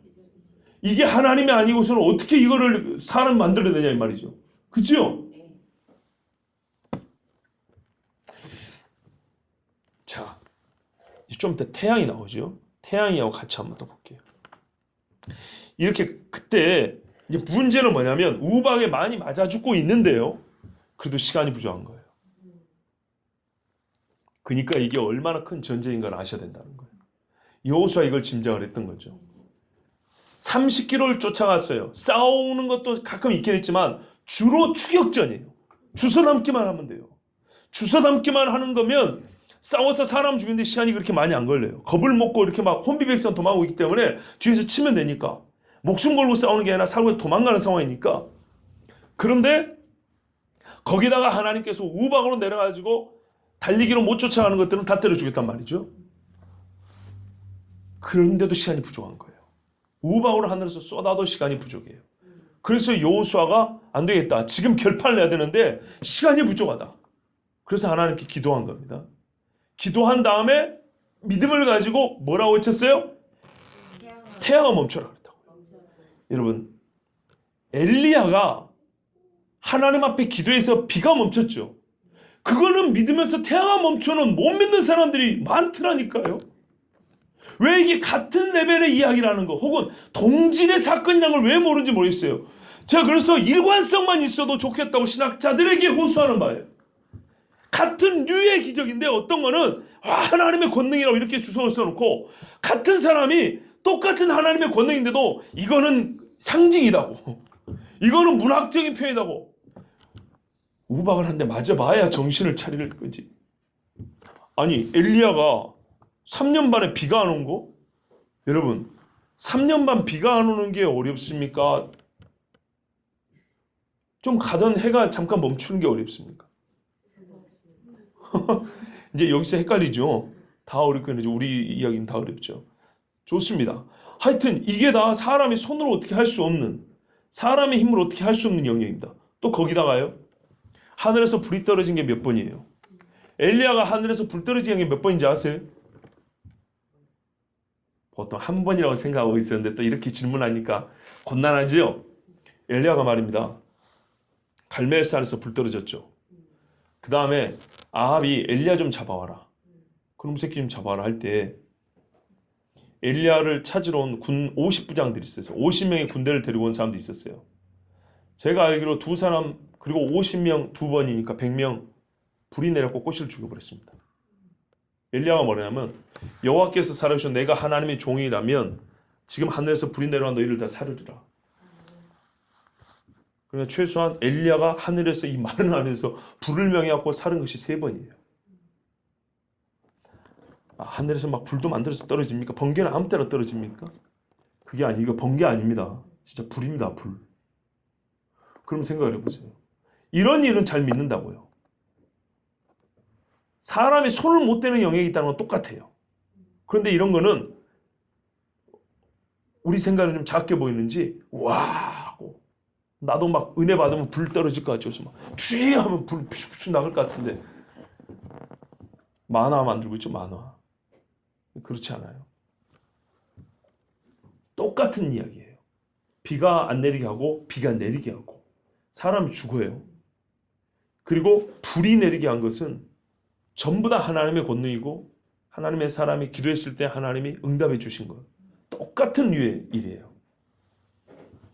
이게 하나님이 아니고서는 어떻게 이거를 사람 만들어내냐 이 말이죠. 그죠? 자, 좀 이따 태양이 나오죠. 태양이하고 같이 한번 더 볼게요. 이렇게 그때 이제 문제는 뭐냐면 우박에 많이 맞아 죽고 있는데요. 그래도 시간이 부족한 거예요. 그러니까 이게 얼마나 큰 전쟁인 걸 아셔야 된다는 거예요. 여호수아 이걸 짐작을 했던 거죠. 30km를 쫓아갔어요. 싸우는 것도 가끔 있긴 했지만 주로 추격전이에요. 주워 담기만 하면 돼요. 주워 담기만 하는 거면 싸워서 사람 죽이는데 시간이 그렇게 많이 안 걸려요. 겁을 먹고 이렇게 막 혼비백산 도망오고 있기 때문에 뒤에서 치면 되니까. 목숨 걸고 싸우는 게 아니라 살고 도망가는 상황이니까. 그런데 거기다가 하나님께서 우박으로 내려가지고 달리기로 못 쫓아가는 것들은 다 때려주겠단 말이죠. 그런데도 시간이 부족한 거예요. 우박으로 하늘에서 쏟아도 시간이 부족해요. 그래서 여호수아가 안 되겠다. 지금 결판을 내야 되는데 시간이 부족하다. 그래서 하나님께 기도한 겁니다. 기도한 다음에 믿음을 가지고 뭐라고 외쳤어요? 태양아 멈춰라 그랬다고. 여러분, 엘리야가 하나님 앞에 기도해서 비가 멈췄죠. 그거는 믿으면서 태양아 멈춰는 못 믿는 사람들이 많더라니까요. 왜 이게 같은 레벨의 이야기라는 거 혹은 동질의 사건이라는 걸 왜 모르는지 모르겠어요. 제가 그래서 일관성만 있어도 좋겠다고 신학자들에게 호소하는 바예요. 같은 류의 기적인데 어떤 거는 하나님의 권능이라고 이렇게 주석을 써놓고 같은 사람이 똑같은 하나님의 권능인데도 이거는 상징이다고 이거는 문학적인 표현이다고 우박을 한 대 맞아봐야 정신을 차릴 거지. 아니 엘리야가 3년 반에 비가 안 온 거? 여러분 3년 반 비가 안 오는 게 어렵습니까? 좀 가던 해가 잠깐 멈추는 게 어렵습니까? 이제 여기서 헷갈리죠. 다 어렵거든요. 우리 이야기는 다 어렵죠. 좋습니다. 하여튼 이게 다 사람이 손으로 어떻게 할 수 없는 사람의 힘으로 어떻게 할 수 없는 영역입니다. 또 거기다가요. 하늘에서 불이 떨어진 게 몇 번이에요? 엘리야가 하늘에서 불 떨어진 게 몇 번인지 아세요? 보통 한 번이라고 생각하고 있었는데 또 이렇게 질문하니까 곤란하지요? 엘리야가 말입니다. 갈멜산에서 불 떨어졌죠. 그 다음에 아합이 엘리야 좀 잡아와라. 그놈 새끼 좀 잡아와라 할 때 엘리야를 찾으러 온 군 50부장들이 있었어요. 50명의 군대를 데리고 온 사람도 있었어요. 제가 알기로 두 사람 그리고 50명 두 번이니까 100명 불이 내렸고 꽃을 죽여버렸습니다. 엘리야가 뭐냐면 여호와께서 살아계셔 내가 하나님의 종이라면 지금 하늘에서 불이 내려와 너희를 다 살으리라. 그러니까 최소한 엘리야가 하늘에서 이 많은 하늘에서 불을 명해갖고 살은 것이 3번이에요. 하늘에서 막 불도 만들어서 떨어집니까? 번개는 아무 때나 떨어집니까? 그게 아니고 이거 번개 아닙니다. 진짜 불입니다. 불. 그럼 생각을 해보세요. 이런 일은 잘 믿는다고요. 사람이 손을 못 대는 영역이 있다는 건 똑같아요. 그런데 이런 거는 우리 생각은 좀 작게 보이는지 와 하고 나도 막 은혜 받으면 불 떨어질 것 같죠. 그래서 막 쥐 하면 불 푸슉푸슉 나갈 것 같은데 만화 만들고 있죠. 만화. 그렇지 않아요. 똑같은 이야기예요. 비가 안 내리게 하고 비가 내리게 하고 사람이 죽어요. 그리고 불이 내리게 한 것은 전부 다 하나님의 권능이고 하나님의 사람이 기도했을 때 하나님이 응답해 주신 것. 똑같은 류의 일이에요.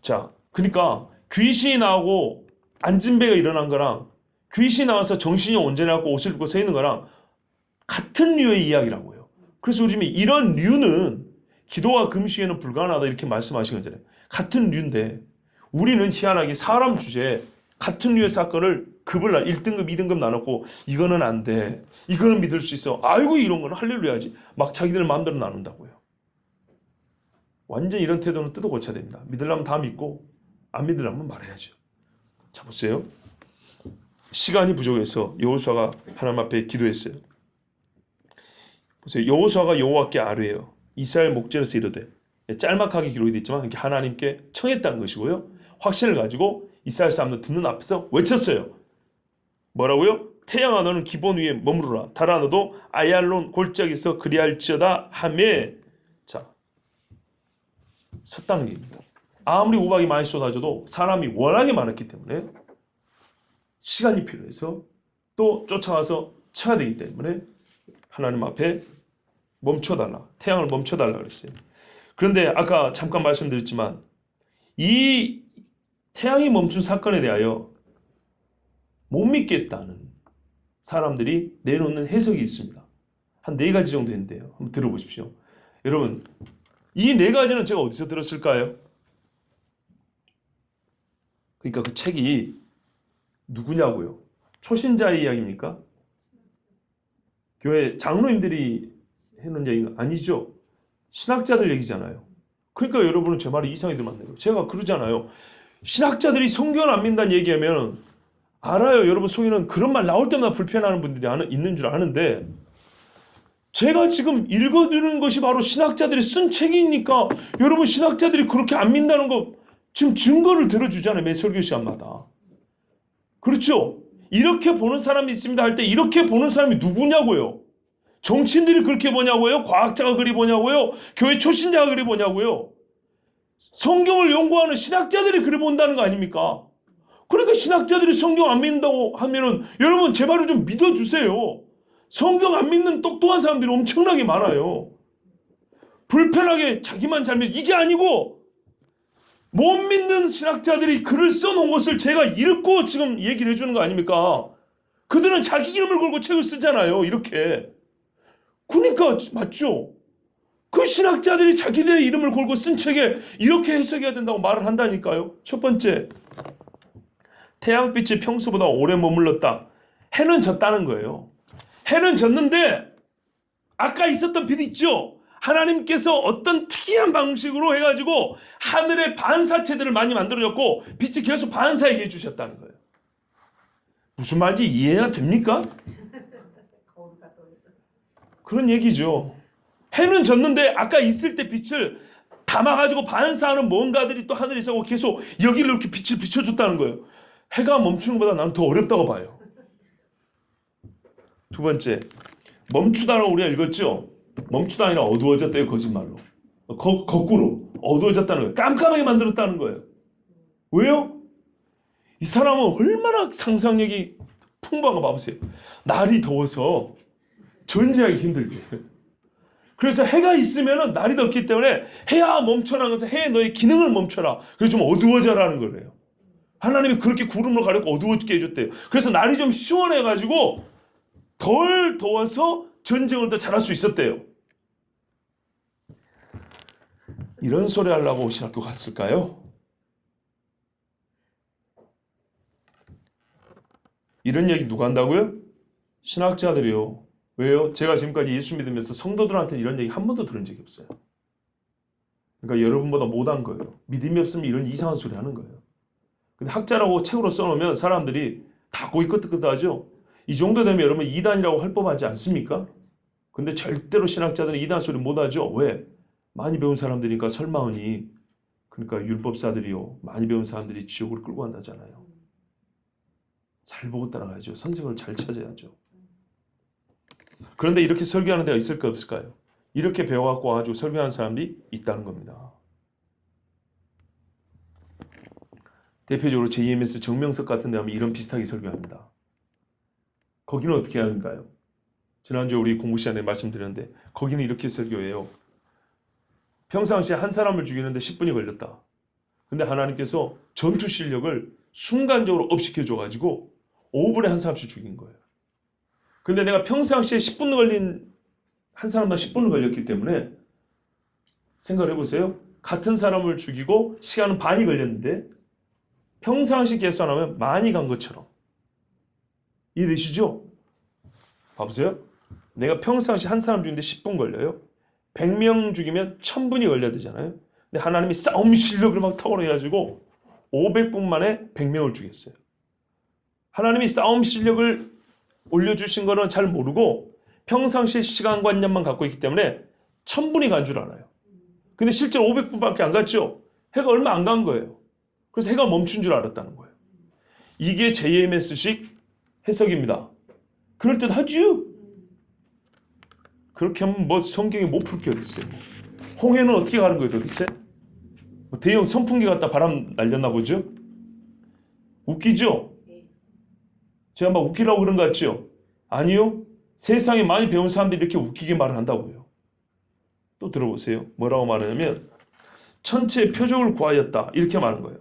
자, 그러니까 귀신이 나오고 안진배가 일어난 거랑 귀신이 나와서 정신이 온전해갖고 옷을 입고 서 있는 거랑 같은 류의 이야기라고요. 그래서 요즘에 이런 류는 기도와 금식에는 불가능하다 이렇게 말씀하신 거잖아요. 같은 류인데 우리는 희한하게 사람 주제에 같은 류의 사건을 급을 1등급, 2등급 나눴고 이거는 안 돼. 이거는 믿을 수 있어. 아이고 이런 거는 할렐루야지. 막 자기들 마음대로 나눈다고요. 완전 이런 태도는 뜯어 고쳐야 됩니다. 믿으려면 다 믿고 안 믿으려면 말해야죠. 자 보세요. 시간이 부족해서 여호수아가 하나님 앞에 기도했어요. 보세요. 여호수아가 여호와께 아뢰요. 이스라엘 목전에서 이르되 짤막하게 기록이 됐지만 이렇게 하나님께 청했다는 것이고요. 확신을 가지고 이스라엘 사람들 듣는 앞에서 외쳤어요. 뭐라고요? 태양아 너는 기본 위에 머무르라. 달아 너도 아얄론 골짜기에서 그리할지어다 하매 자 섰다는 얘기입니다. 아무리 우박이 많이 쏟아져도 사람이 워낙에 많았기 때문에 시간이 필요해서 또 쫓아가서 쳐야 되기 때문에 하나님 앞에 멈춰달라. 태양을 멈춰달라 그랬어요. 그런데 아까 잠깐 말씀드렸지만 이 태양이 멈춘 사건에 대하여 못 믿겠다는 사람들이 내놓는 해석이 있습니다. 한 4가지 정도 있는데요. 한번 들어보십시오. 여러분 이 4가지는 제가 어디서 들었을까요? 그러니까 그 책이 누구냐고요? 초신자의 이야기입니까? 교회 장로님들이 해놓은 얘기가 아니죠. 신학자들 얘기잖아요. 그러니까 여러분은 제 말이 이상하게 들만요. 제가 그러잖아요. 신학자들이 성경을 안 믿는다는 얘기하면 알아요. 여러분 속에는 그런 말 나올 때마다 불편해하는 분들이 있는 줄 아는데 제가 지금 읽어드리는 것이 바로 신학자들이 쓴 책이니까 여러분 신학자들이 그렇게 안 믿는다는 거 지금 증거를 들어주잖아요. 매 설교 시간마다. 그렇죠? 이렇게 보는 사람이 있습니다 할 때 이렇게 보는 사람이 누구냐고요? 정치인들이 그렇게 보냐고요? 과학자가 그리 보냐고요? 교회 초신자가 그리 보냐고요? 성경을 연구하는 신학자들이 그리 본다는 거 아닙니까? 그러니까 신학자들이 성경 안 믿는다고 하면은 여러분 제 말을 좀 믿어주세요. 성경 안 믿는 똑똑한 사람들이 엄청나게 많아요. 불편하게 자기만 잘 믿, 이게 아니고 못 믿는 신학자들이 글을 써놓은 것을 제가 읽고 지금 얘기를 해주는 거 아닙니까? 그들은 자기 이름을 걸고 책을 쓰잖아요. 이렇게. 그러니까 맞죠? 그 신학자들이 자기들의 이름을 걸고 쓴 책에 이렇게 해석해야 된다고 말을 한다니까요. 첫 번째, 태양빛이 평소보다 오래 머물렀다. 해는 졌다는 거예요. 해는 졌는데 아까 있었던 빛 있죠? 하나님께서 어떤 특이한 방식으로 해가지고 하늘의 반사체들을 많이 만들어줬고 빛이 계속 반사하게 해주셨다는 거예요. 무슨 말인지 이해가 됩니까? 그런 얘기죠. 해는 졌는데 아까 있을 때 빛을 담아가지고 반사하는 뭔가들이 또 하늘에 있고 계속 여기를 이렇게 빛을 비춰줬다는 거예요. 해가 멈추는 것보다 난 더 어렵다고 봐요. 두 번째, 멈추다라고 우리가 읽었죠? 멈추다 아니라 어두워졌대요. 거짓말로. 거꾸로 어두워졌다는 거예요. 깜깜하게 만들었다는 거예요. 왜요? 이 사람은 얼마나 상상력이 풍부한 거 봐보세요. 날이 더워서 존재하기 힘들게. 그래서 해가 있으면 날이 덥기 때문에 해야 멈춰라는 것은 해의 너의 기능을 멈춰라. 그래서 좀 어두워져라는 거예요. 하나님이 그렇게 구름을 가리고 어두워지게 해줬대요. 그래서 날이 좀 시원해가지고 덜 더워서 전쟁을 더 잘할 수 있었대요. 이런 소리 하려고 신학교 갔을까요? 이런 얘기 누가 한다고요? 신학자들이요. 왜요? 제가 지금까지 예수 믿으면서 성도들한테 이런 얘기 한 번도 들은 적이 없어요. 그러니까 여러분보다 못한 거예요. 믿음이 없으면 이런 이상한 소리 하는 거예요. 근데 학자라고 책으로 써놓으면 사람들이 다 고이 끄덕끄덕하죠. 이 정도 되면 여러분 이단이라고 할 법하지 않습니까? 근데 절대로 신학자들은 이단 소리 못하죠. 왜? 많이 배운 사람들이니까 설마하니. 그러니까 율법사들이요. 많이 배운 사람들이 지옥으로 끌고 간다잖아요. 잘 보고 따라가야죠. 선생을 잘 찾아야죠. 그런데 이렇게 설교하는 데가 있을까 없을까요? 이렇게 배워갖고 와가지고 설교하는 사람들이 있다는 겁니다. 대표적으로 JMS 정명석 같은 데 하면 이런 비슷하게 설교합니다. 거기는 어떻게 하는가요? 지난주에 우리 공부 시간에 말씀드렸는데 거기는 이렇게 설교해요. 평상시에 한 사람을 죽이는데 10분이 걸렸다. 근데 하나님께서 전투 실력을 순간적으로 업시켜줘가지고 5분에 한 사람씩 죽인 거예요. 근데 내가 평상시에 10분 걸린 한 사람만 10분을 걸렸기 때문에 생각을 해보세요. 같은 사람을 죽이고 시간은 반이 걸렸는데 평상시 계산하면 많이 간 것처럼 이해되시죠? 봐보세요. 내가 평상시 한 사람 죽이는데 10분 걸려요. 100명 죽이면 1000분이 걸려야 되잖아요. 근데 하나님이 싸움 실력을 막 탁월해가지고 500분 만에 100명을 죽였어요. 하나님이 싸움 실력을 올려주신 거는 잘 모르고 평상시 시간관념만 갖고 있기 때문에 1000분이 간 줄 알아요. 근데 실제로 500분밖에 안 갔죠. 해가 얼마 안 간 거예요. 그래서 해가 멈춘 줄 알았다는 거예요. 이게 JMS식 해석입니다. 그럴듯 하죠? 그렇게 하면 뭐 성경에 못 풀 게 어딨어요. 홍해는 어떻게 가는 거예요 도대체? 뭐 대형 선풍기 갖다 바람 날렸나 보죠? 웃기죠? 제가 막 웃기라고 그런 거 같죠? 아니요. 세상에 많이 배운 사람들이 이렇게 웃기게 말을 한다고요. 또 들어보세요. 뭐라고 말하냐면 천체의 표적을 구하였다. 이렇게 말한 거예요.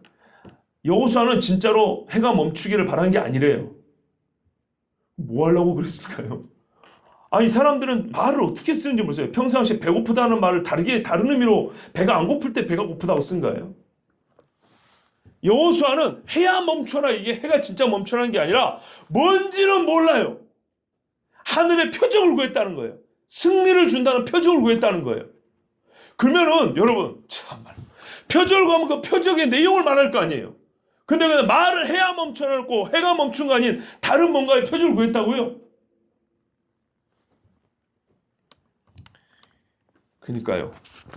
여호수아는 진짜로 해가 멈추기를 바라는 게 아니래요. 뭐 하려고 그랬을까요? 아니 사람들은 말을 어떻게 쓰는지 모르세요. 평상시에 배고프다는 말을 다른 의미로 배가 안 고플 때 배가 고프다고 쓴 거예요. 여호수아는 해야 멈춰라 이게 해가 진짜 멈춰라는 게 아니라 뭔지는 몰라요. 하늘의 표적을 구했다는 거예요. 승리를 준다는 표적을 구했다는 거예요. 그러면은 여러분 참말 표적을 구하면 그 표적의 내용을 말할 거 아니에요. 근데 그냥 말을 해야 멈춰놓고 해가 멈춘 거 아닌 다른 뭔가의 표적을 구했다고요? 그러니까요.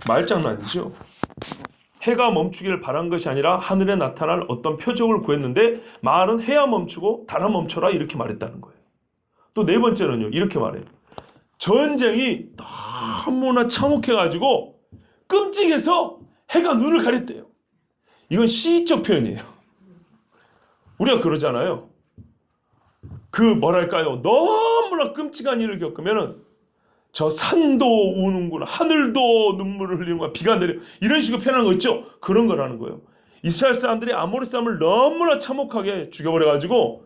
말장난이죠. 해가 멈추기를 바란 것이 아니라 하늘에 나타날 어떤 표적을 구했는데 말은 해야 멈추고 달아 멈춰라 이렇게 말했다는 거예요. 또 네 번째는요. 이렇게 말해요. 전쟁이 너무나 참혹해가지고 끔찍해서 해가 눈을 가렸대요. 이건 시적 표현이에요. 우리가 그러잖아요. 뭐랄까요. 너무나 끔찍한 일을 겪으면은 저 산도 우는구나. 하늘도 눈물을 흘리는구나. 비가 내려. 이런 식으로 표현하는 거 있죠? 그런 거라는 거예요. 이스라엘 사람들이 아모리 사람을 너무나 참혹하게 죽여버려가지고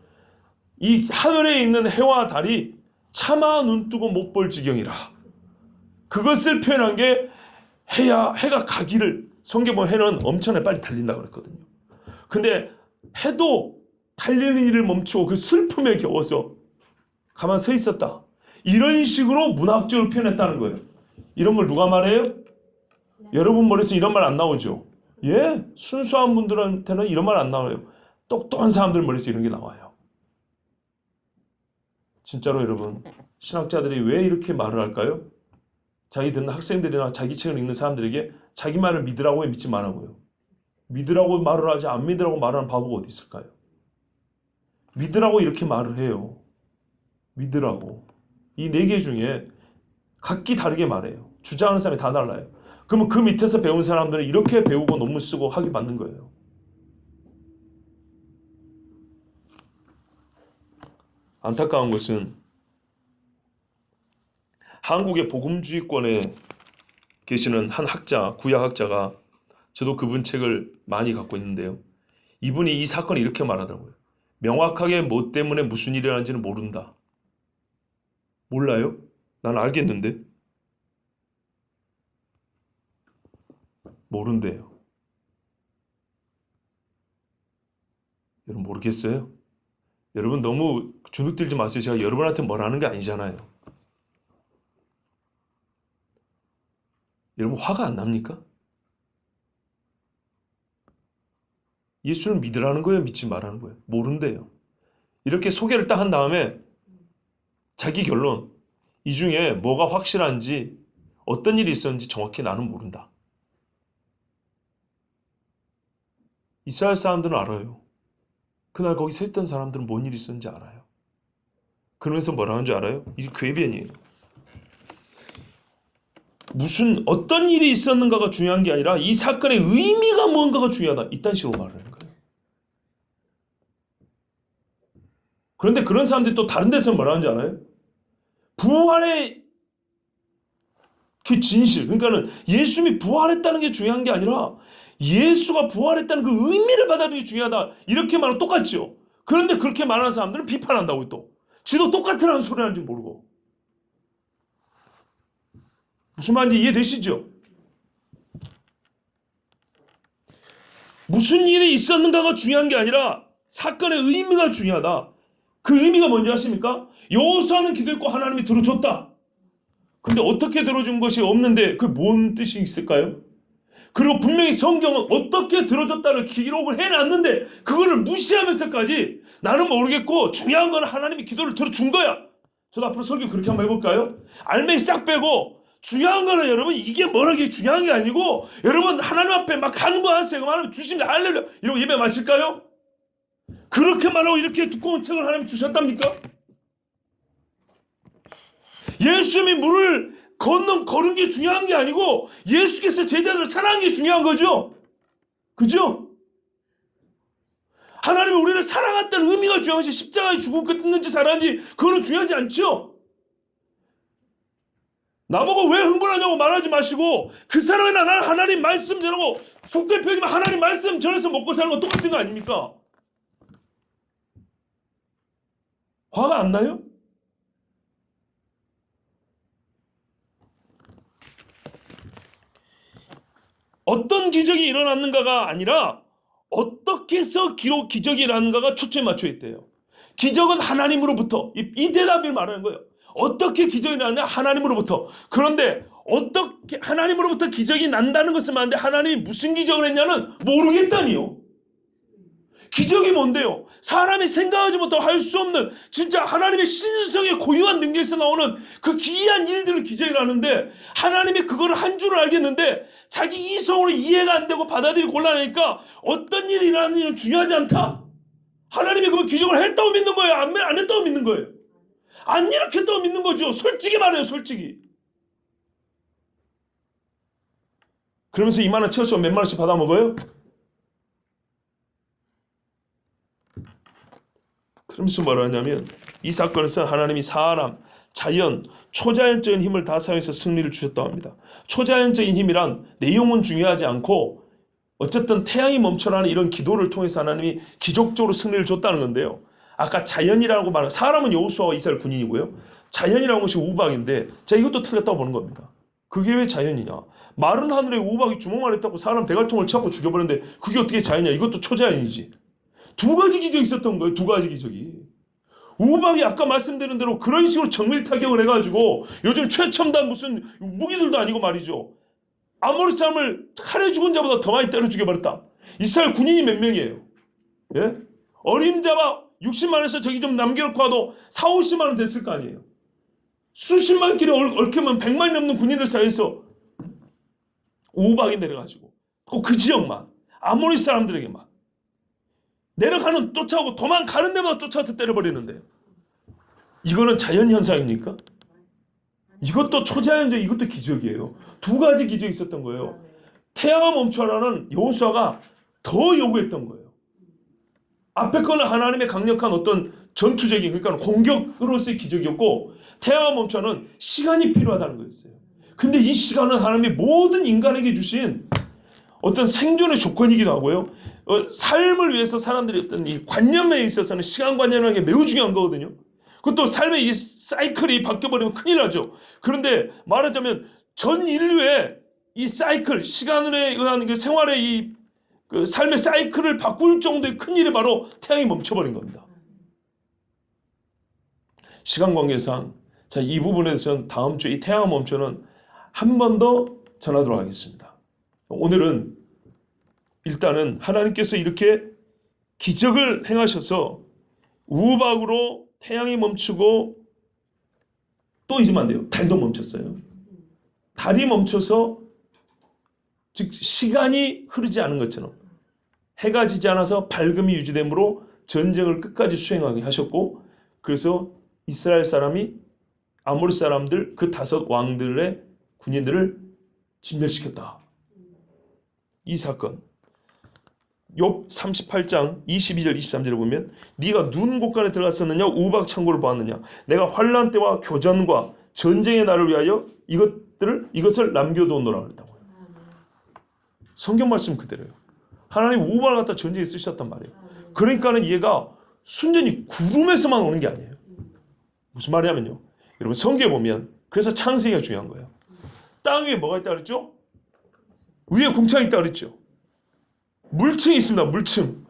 이 하늘에 있는 해와 달이 차마 눈뜨고 못 볼 지경이라. 그것을 표현한 게 해가 가기를, 성경 보면 해는 엄청나게 빨리 달린다고 그랬거든요. 근데 해도 달리는 일을 멈추고 그 슬픔에 겨워서 가만 서 있었다. 이런 식으로 문학적으로 표현했다는 거예요. 이런 걸 누가 말해요? 여러분 머릿속에 이런 말 안 나오죠? 예, 순수한 분들한테는 이런 말 안 나와요. 똑똑한 사람들 머릿속에 이런 게 나와요. 진짜로 여러분, 신학자들이 왜 이렇게 말을 할까요? 자기 듣는 학생들이나 자기 책을 읽는 사람들에게 자기 말을 믿으라고 해, 믿지 말라고요. 믿으라고 말을 하지 안 믿으라고 말하는 바보가 어디 있을까요? 믿으라고 이렇게 말을 해요. 믿으라고. 이 네 개 중에 각기 다르게 말해요. 주장하는 사람이 다 달라요. 그러면 그 밑에서 배운 사람들은 이렇게 배우고 논문 쓰고 학위 받는 거예요. 안타까운 것은 한국의 복음주의권에 계시는 한 학자, 구약학자가, 저도 그분 책을 많이 갖고 있는데요. 이분이 이 사건을 이렇게 말하더라고요. 명확하게 뭐 때문에 무슨 일이 일어난지는 모른다. 몰라요? 난 알겠는데. 모른대요. 여러분 모르겠어요? 여러분 너무 주눅들지 마세요. 제가 여러분한테 뭘 하는 게 아니잖아요. 여러분 화가 안 납니까? 예수를 믿으라는 거예요? 믿지 말라는 거예요? 모른대요. 이렇게 소개를 딱 한 다음에 자기 결론, 이 중에 뭐가 확실한지, 어떤 일이 있었는지 정확히 나는 모른다. 이스라엘 사람들은 알아요. 그날 거기 서 있던 사람들은 뭔 일이 있었는지 알아요. 그러면서 뭐라 하는 줄 알아요? 이 궤변이에요. 어떤 일이 있었는가가 중요한 게 아니라 이 사건의 의미가 뭔가가 중요하다. 이딴 식으로 말하는 거예요. 그런데 그런 사람들이 또 다른 데서는 뭐라 하는지 알아요? 부활의 그 진실, 그러니까는 예수님이 부활했다는 게 중요한 게 아니라 예수가 부활했다는 그 의미를 받아들이는 게 중요하다. 이렇게 말하면 똑같죠. 그런데 그렇게 말하는 사람들은 비판한다고 또. 지도 똑같으라는 소리 하는지 모르고. 무슨 말인지 이해되시죠? 무슨 일이 있었는가가 중요한 게 아니라 사건의 의미가 중요하다. 그 의미가 뭔지 아십니까? 여호수아는 기도했고 하나님이 들어줬다. 근데 어떻게 들어준 것이 없는데 그 뭔 뜻이 있을까요? 그리고 분명히 성경은 어떻게 들어줬다를 기록을 해놨는데 그거를 무시하면서까지 나는 모르겠고 중요한 건 하나님이 기도를 들어준 거야. 저도 앞으로 설교 그렇게 한번 해볼까요? 알맹이 싹 빼고 중요한 거는 여러분 이게 뭐라게 중요한 게 아니고 여러분 하나님 앞에 막 간구하세요. 하나님 주십니다. 할렐루야. 이러고 예배 마실까요? 그렇게 말하고 이렇게 두꺼운 책을 하나님이 주셨답니까? 예수님이 물을 걸은 게 중요한 게 아니고 예수께서 제자들을 사랑한 게 중요한 거죠. 그죠? 하나님이 우리를 사랑했다는 의미가 중요한 것이 십자가에 죽었는지 살았는지 그거는 중요하지 않죠. 나보고 왜 흥분하냐고 말하지 마시고 그 사람이나 나는 하나님 말씀 전하고 속된 표현이면 하나님 말씀 전해서 먹고 사는 거 똑같은 거 아닙니까? 화가 안 나요? 어떤 기적이 일어났는가가 아니라 어떻게 해서 기적이 일어났는가가 초점에 맞춰 있대요. 기적은 하나님으로부터. 이 대답을 말하는 거예요. 어떻게 기적이 일어났냐? 하나님으로부터. 그런데 어떻게 하나님으로부터 기적이 난다는 것은 맞는데 하나님이 무슨 기적을 했냐는 모르겠다니요. 기적이 뭔데요? 사람이 생각하지 못하고 할 수 없는 진짜 하나님의 신성의 고유한 능력에서 나오는 그 기이한 일들을 기적이라 하는데 하나님이 그거를 한 줄을 알겠는데 자기 이성으로 이해가 안 되고 받아들이고 곤란하니까 어떤 일이 일어나는지는 중요하지 않다. 하나님이 그걸 기적을 했다고 믿는 거예요? 안 했다고 믿는 거예요? 안 일으켰다고 믿는 거죠. 솔직히 말해요. 솔직히. 그러면서 이만한 채소 몇만 원씩 받아 먹어요? 그러면서 뭐라 하냐면 이 사건에서 하나님이 사람, 자연, 초자연적인 힘을 다 사용해서 승리를 주셨다고 합니다. 초자연적인 힘이란 내용은 중요하지 않고 어쨌든 태양이 멈춰라는 이런 기도를 통해서 하나님이 기적적으로 승리를 줬다는 건데요. 아까 자연이라고 말한 사람은 여호수아와 이스라엘 군인이고요. 자연이라는 것이 우박인데 자 이것도 틀렸다고 보는 겁니다. 그게 왜 자연이냐? 마른 하늘에 우박이 주먹만 했다고 사람 대갈통을 쳐고 죽여버렸는데 그게 어떻게 자연이냐? 이것도 초자연이지. 두 가지 기적이 있었던 거예요. 두 가지 기적이. 우박이 아까 말씀드린 대로 그런 식으로 정밀 타격을 해가지고 요즘 최첨단 무슨 무기들도 아니고 말이죠. 아모리 사람을 칼에 죽은 자보다 더 많이 때려 죽여버렸다. 이스라엘 군인이 몇 명이에요? 예? 어림잡아 60만에서 저기 좀 남겨놓고 와도 4, 50만 원 됐을 거 아니에요. 수십만 킬로 얽히면 100만이 넘는 군인들 사이에서 우박이 내려가지고 꼭 그 지역만 아모리 사람들에게만 내려가는 쫓아오고 도망가는 데마다 쫓아와서 때려버리는데 이거는 자연현상입니까? 이것도 초자연적 이것도 기적이에요. 두 가지 기적이 있었던 거예요. 태양아 멈춰라는 여호수아가 더 요구했던 거예요. 앞에 거는 하나님의 강력한 어떤 전투적인 그러니까 공격으로서의 기적이었고 태양아 멈춰는 시간이 필요하다는 거였어요. 근데 이 시간은 하나님이 모든 인간에게 주신 어떤 생존의 조건이기도 하고요. 삶을 위해서 사람들이 어떤 이 관념에 있어서는 시간 관념이라는 게 매우 중요한 거거든요. 그것도 삶의 이 사이클이 바뀌어버리면 큰일 나죠. 그런데 말하자면 전 인류의 이 사이클, 시간에 의한 그 생활의 그 삶의 사이클을 바꿀 정도의 큰일이 바로 태양이 멈춰버린 겁니다. 시간 관계상 자, 이 부분에 대해서는 다음 주에 이 태양 멈춰는 한 번 더 전하도록 하겠습니다. 오늘은 일단은 하나님께서 이렇게 기적을 행하셔서 우박으로 태양이 멈추고 또 잊으면 안 돼요. 달도 멈췄어요. 달이 멈춰서 즉 시간이 흐르지 않은 것처럼 해가 지지 않아서 밝음이 유지되므로 전쟁을 끝까지 수행하게 하셨고 그래서 이스라엘 사람이 아모리 사람들 그 5 왕들의 군인들을 진멸시켰다. 이 사건 욥 38장 22절 23절에 보면 네가 눈 곳간에 들어갔었느냐 우박 창고를 보았느냐 내가 환난 때와 교전과 전쟁의 날을 위하여 이것을 남겨두었노라 그랬다고요. 성경 말씀 그대로예요. 하나님 우박을 갖다 전쟁에 쓰셨단 말이에요. 그러니까는 얘가 순전히 구름에서만 오는 게 아니에요. 무슨 말이냐면요. 여러분 성경에 보면 그래서 창세기가 중요한 거예요. 땅 위에 뭐가 있다 그랬죠? 위에 궁창이 있다 그랬죠? 물층이 있습니다. 물층.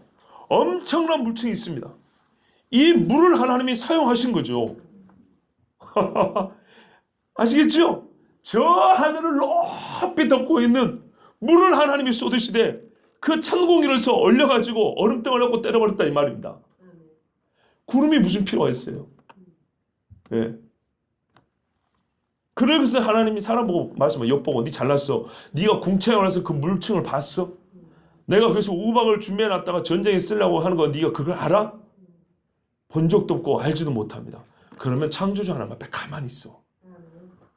엄청난 물층이 있습니다. 이 물을 하나님이 사용하신 거죠. 아시겠죠? 저 하늘을 높이 덮고 있는 물을 하나님이 쏟으시되 그 찬 공기를 얼려가지고 얼음덩어리 갖고 때려버렸다 이 말입니다. 구름이 무슨 필요가 있어요? 네. 그래서 하나님이 사람 보고 말씀하고 엿보고 네 잘났어. 네가 궁창에 올라서 그 물층을 봤어? 내가 그래서 우박을 준비해놨다가 전쟁에 쓰려고 하는 거 네가 그걸 알아? 본 적도 없고 알지도 못합니다. 그러면 창조주 하나님 앞에 가만히 있어.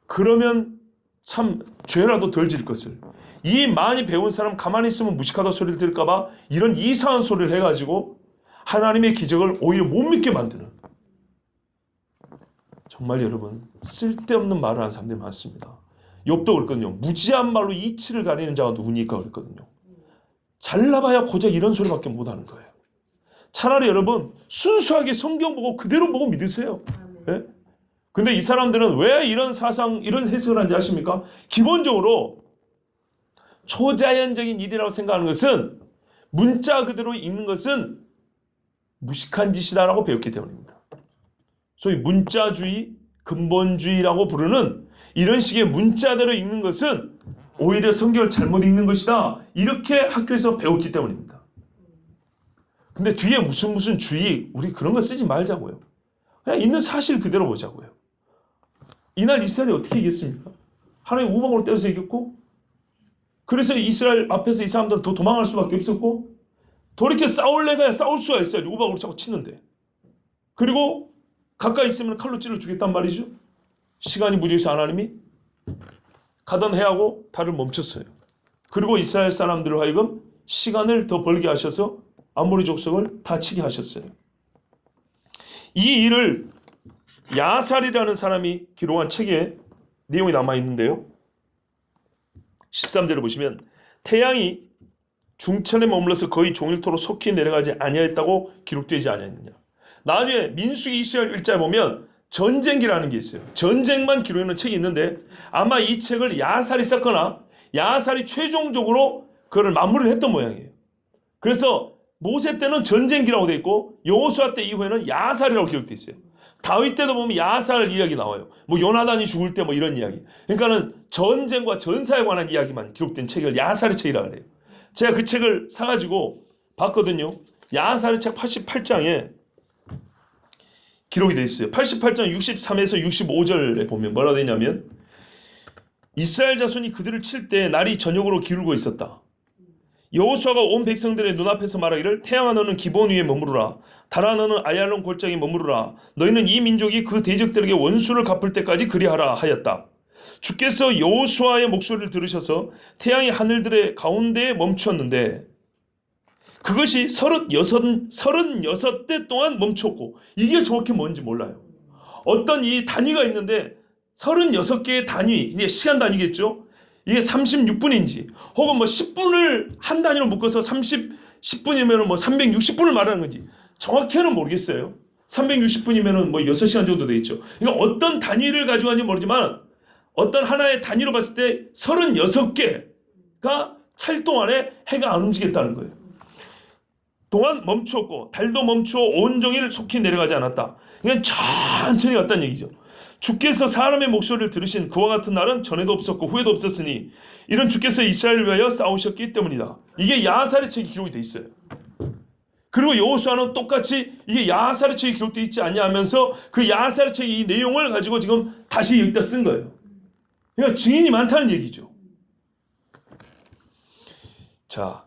그러면 참 죄라도 덜 질 것을. 이 많이 배운 사람 가만히 있으면 무식하다 소리를 들을까 봐 이런 이상한 소리를 해가지고 하나님의 기적을 오히려 못 믿게 만드는 정말 여러분 쓸데없는 말을 하는 사람들이 많습니다. 욥도 그랬거든요. 무지한 말로 이치를 가리는 자가 누구니까 그랬거든요. 잘나봐야 고작 이런 소리밖에 못하는 거예요. 차라리 여러분 순수하게 성경 보고 그대로 보고 믿으세요. 네? 근데 이 사람들은 왜 이런 사상 이런 해석을 하는지 아십니까? 기본적으로 초자연적인 일이라고 생각하는 것은 문자 그대로 읽는 것은 무식한 짓이다라고 배웠기 때문입니다. 소위 문자주의, 근본주의라고 부르는 이런 식의 문자대로 읽는 것은 오히려 성경을 잘못 읽는 것이다. 이렇게 학교에서 배웠기 때문입니다. 근데 뒤에 무슨 주의, 우리 그런 거 쓰지 말자고요. 그냥 있는 사실 그대로 보자고요. 이날 이스라엘이 어떻게 이겼습니까? 하나님 우방으로 때려서 이겼고, 그래서 이스라엘 앞에서 이 사람들은 더 도망갈 수밖에 없었고, 돌이켜 싸울래야 싸울 수가 있어요. 우방으로 자꾸 치는데. 그리고 가까이 있으면 칼로 찔러 주겠단 말이죠. 시간이 무지해서 하나님이 가던 해하고 달을 멈췄어요. 그리고 이스라엘 사람들을 하여금 시간을 더 벌게 하셔서 아모리 족속을 다치게 하셨어요. 이 일을 야살이라는 사람이 기록한 책에 내용이 남아있는데요. 13절을 보시면 태양이 중천에 머물러서 거의 종일토록 속히 내려가지 아니하였다고 기록되지 아니하였느냐. 나중에 민수기 21장에 보면 전쟁기라는 게 있어요. 전쟁만 기록해놓은 책이 있는데 아마 이 책을 야살이 썼거나 야살이 최종적으로 그걸 마무리를 했던 모양이에요. 그래서 모세 때는 전쟁기라고 되어 있고 여호수아 때 이후에는 야살이라고 기록되어 있어요. 다윗 때도 보면 야살 이야기 나와요. 뭐 요나단이 죽을 때 뭐 이런 이야기. 그러니까는 전쟁과 전사에 관한 이야기만 기록된 책을 야살의 책이라고 그래요. 제가 그 책을 사가지고 봤거든요. 야살의 책 88장에 기록이 되어 있어요. 88장 63에서 65절에 보면 뭐라고 되냐면 이스라엘 자손이 그들을 칠 때 날이 저녁으로 기울고 있었다. 여호수아가 온 백성들의 눈앞에서 말하기를 태양아 너는 기본 위에 머무르라. 달아 너는 아얄론 골짜기에 머무르라. 너희는 이 민족이 그 대적들에게 원수를 갚을 때까지 그리하라 하였다. 주께서 여호수아의 목소리를 들으셔서 태양이 하늘들의 가운데에 멈추었는데 그것이 36대 동안 멈췄고 이게 정확히 뭔지 몰라요. 어떤 이 단위가 있는데 36개의 단위, 이게 시간 단위겠죠. 이게 36분인지 혹은 뭐 10분을 한 단위로 묶어서 10분이면 뭐 360분을 말하는 건지 정확히는 모르겠어요. 360분이면 뭐 6시간 정도 되겠죠. 그러니까 어떤 단위를 가지고 하는지 모르지만 어떤 하나의 단위로 봤을 때 36개가 찰동 안에 해가 안 움직였다는 거예요. 동안 멈추었고 달도 멈추어 온종일 속히 내려가지 않았다. 그냥 천천히 갔다는 얘기죠. 주께서 사람의 목소리를 들으신 그와 같은 날은 전에도 없었고 후에도 없었으니 이런 주께서 이스라엘을 위하여 싸우셨기 때문이다. 이게 야살의 책이 기록이 돼 있어요. 그리고 여호수아는 똑같이 이게 야살의 책이 기록되어 있지 않냐 하면서 그 야살의 책의 이 내용을 가지고 지금 다시 여기다 쓴 거예요. 그러니까 증인이 많다는 얘기죠. 자,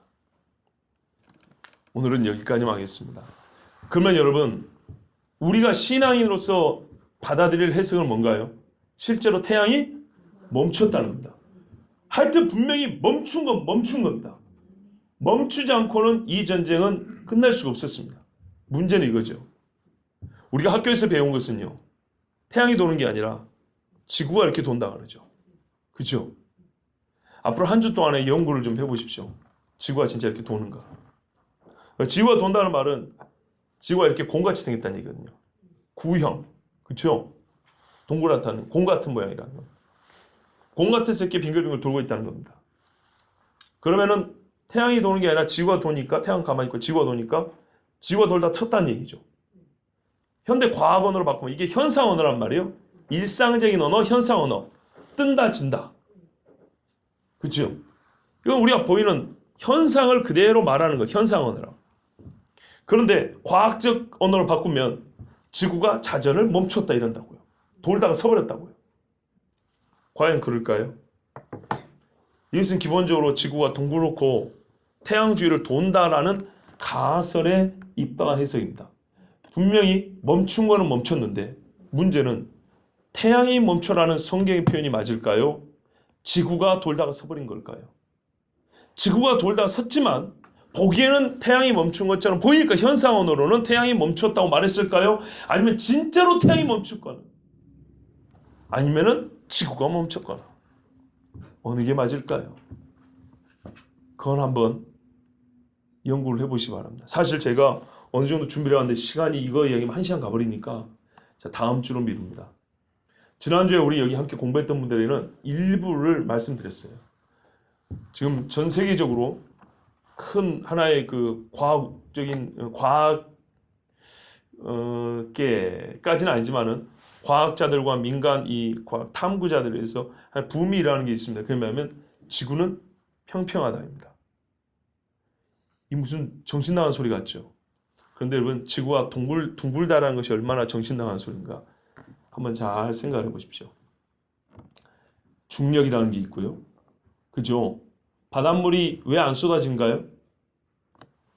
오늘은 여기까지만 하겠습니다. 그러면 여러분, 우리가 신앙인으로서 받아들일 해석은 뭔가요? 실제로 태양이 멈췄다는 겁니다. 하여튼 분명히 멈춘 건 멈춘 겁니다. 멈추지 않고는 이 전쟁은 끝날 수가 없었습니다. 문제는 이거죠. 우리가 학교에서 배운 것은요. 태양이 도는 게 아니라 지구가 이렇게 돈다 그러죠. 그죠? 앞으로 한 주 동안에 연구를 좀 해보십시오. 지구가 진짜 이렇게 도는가. 지구가 돈다는 말은 지구가 이렇게 공같이 생겼다는 얘기거든요. 구형. 그렇죠? 동그랗다는 공 같은 모양이라는 거. 공 같아서 이렇게 빙글빙글 돌고 있다는 겁니다. 그러면은 태양이 도는 게 아니라 지구가 도니까 태양 가만히 있고 지구가 도니까 지구가 돌다 쳤다는 얘기죠. 현대 과학 언어로 바꾸면 이게 현상 언어란 말이에요. 일상적인 언어, 현상 언어. 뜬다, 진다. 그렇죠? 이건 우리가 보이는 현상을 그대로 말하는 거, 현상 언어라. 그런데 과학적 언어로 바꾸면 지구가 자전을 멈췄다 이런다고요. 돌다가 서버렸다고요. 과연 그럴까요? 이것은 기본적으로 지구가 둥그렇고 태양 주위를 돈다라는 가설에 입각한 해석입니다. 분명히 멈춘 거는 멈췄는데 문제는 태양이 멈춰라는 성경의 표현이 맞을까요? 지구가 돌다가 서버린 걸까요? 지구가 돌다가 섰지만 보기에는 태양이 멈춘 것처럼 보이니까 현상언어로는 태양이 멈췄다고 말했을까요? 아니면 진짜로 태양이 멈췄거나 아니면은 지구가 멈췄거나 어느 게 맞을까요? 그건 한번 연구를 해보시기 바랍니다. 사실 제가 어느 정도 준비를 하는데 시간이 이거 이야기면 1시간 가버리니까 다음 주로 미룹니다. 지난주에 우리 여기 함께 공부했던 분들에게는 일부를 말씀드렸어요. 지금 전 세계적으로 큰 하나의 그 과학적인 과학계까지는 아니지만은 과학자들과 민간 이 탐구자들에서 한 붐이 일어나는 게 있습니다. 그게 뭐냐면 지구는 평평하다입니다. 이 무슨 정신 나간 소리 같죠? 그런데 여러분, 지구가 둥글다라는 것이 얼마나 정신나간 소리인가 한번 잘 생각해 보십시오. 중력이라는 게 있고요. 그죠? 바닷물이 왜 안 쏟아진가요?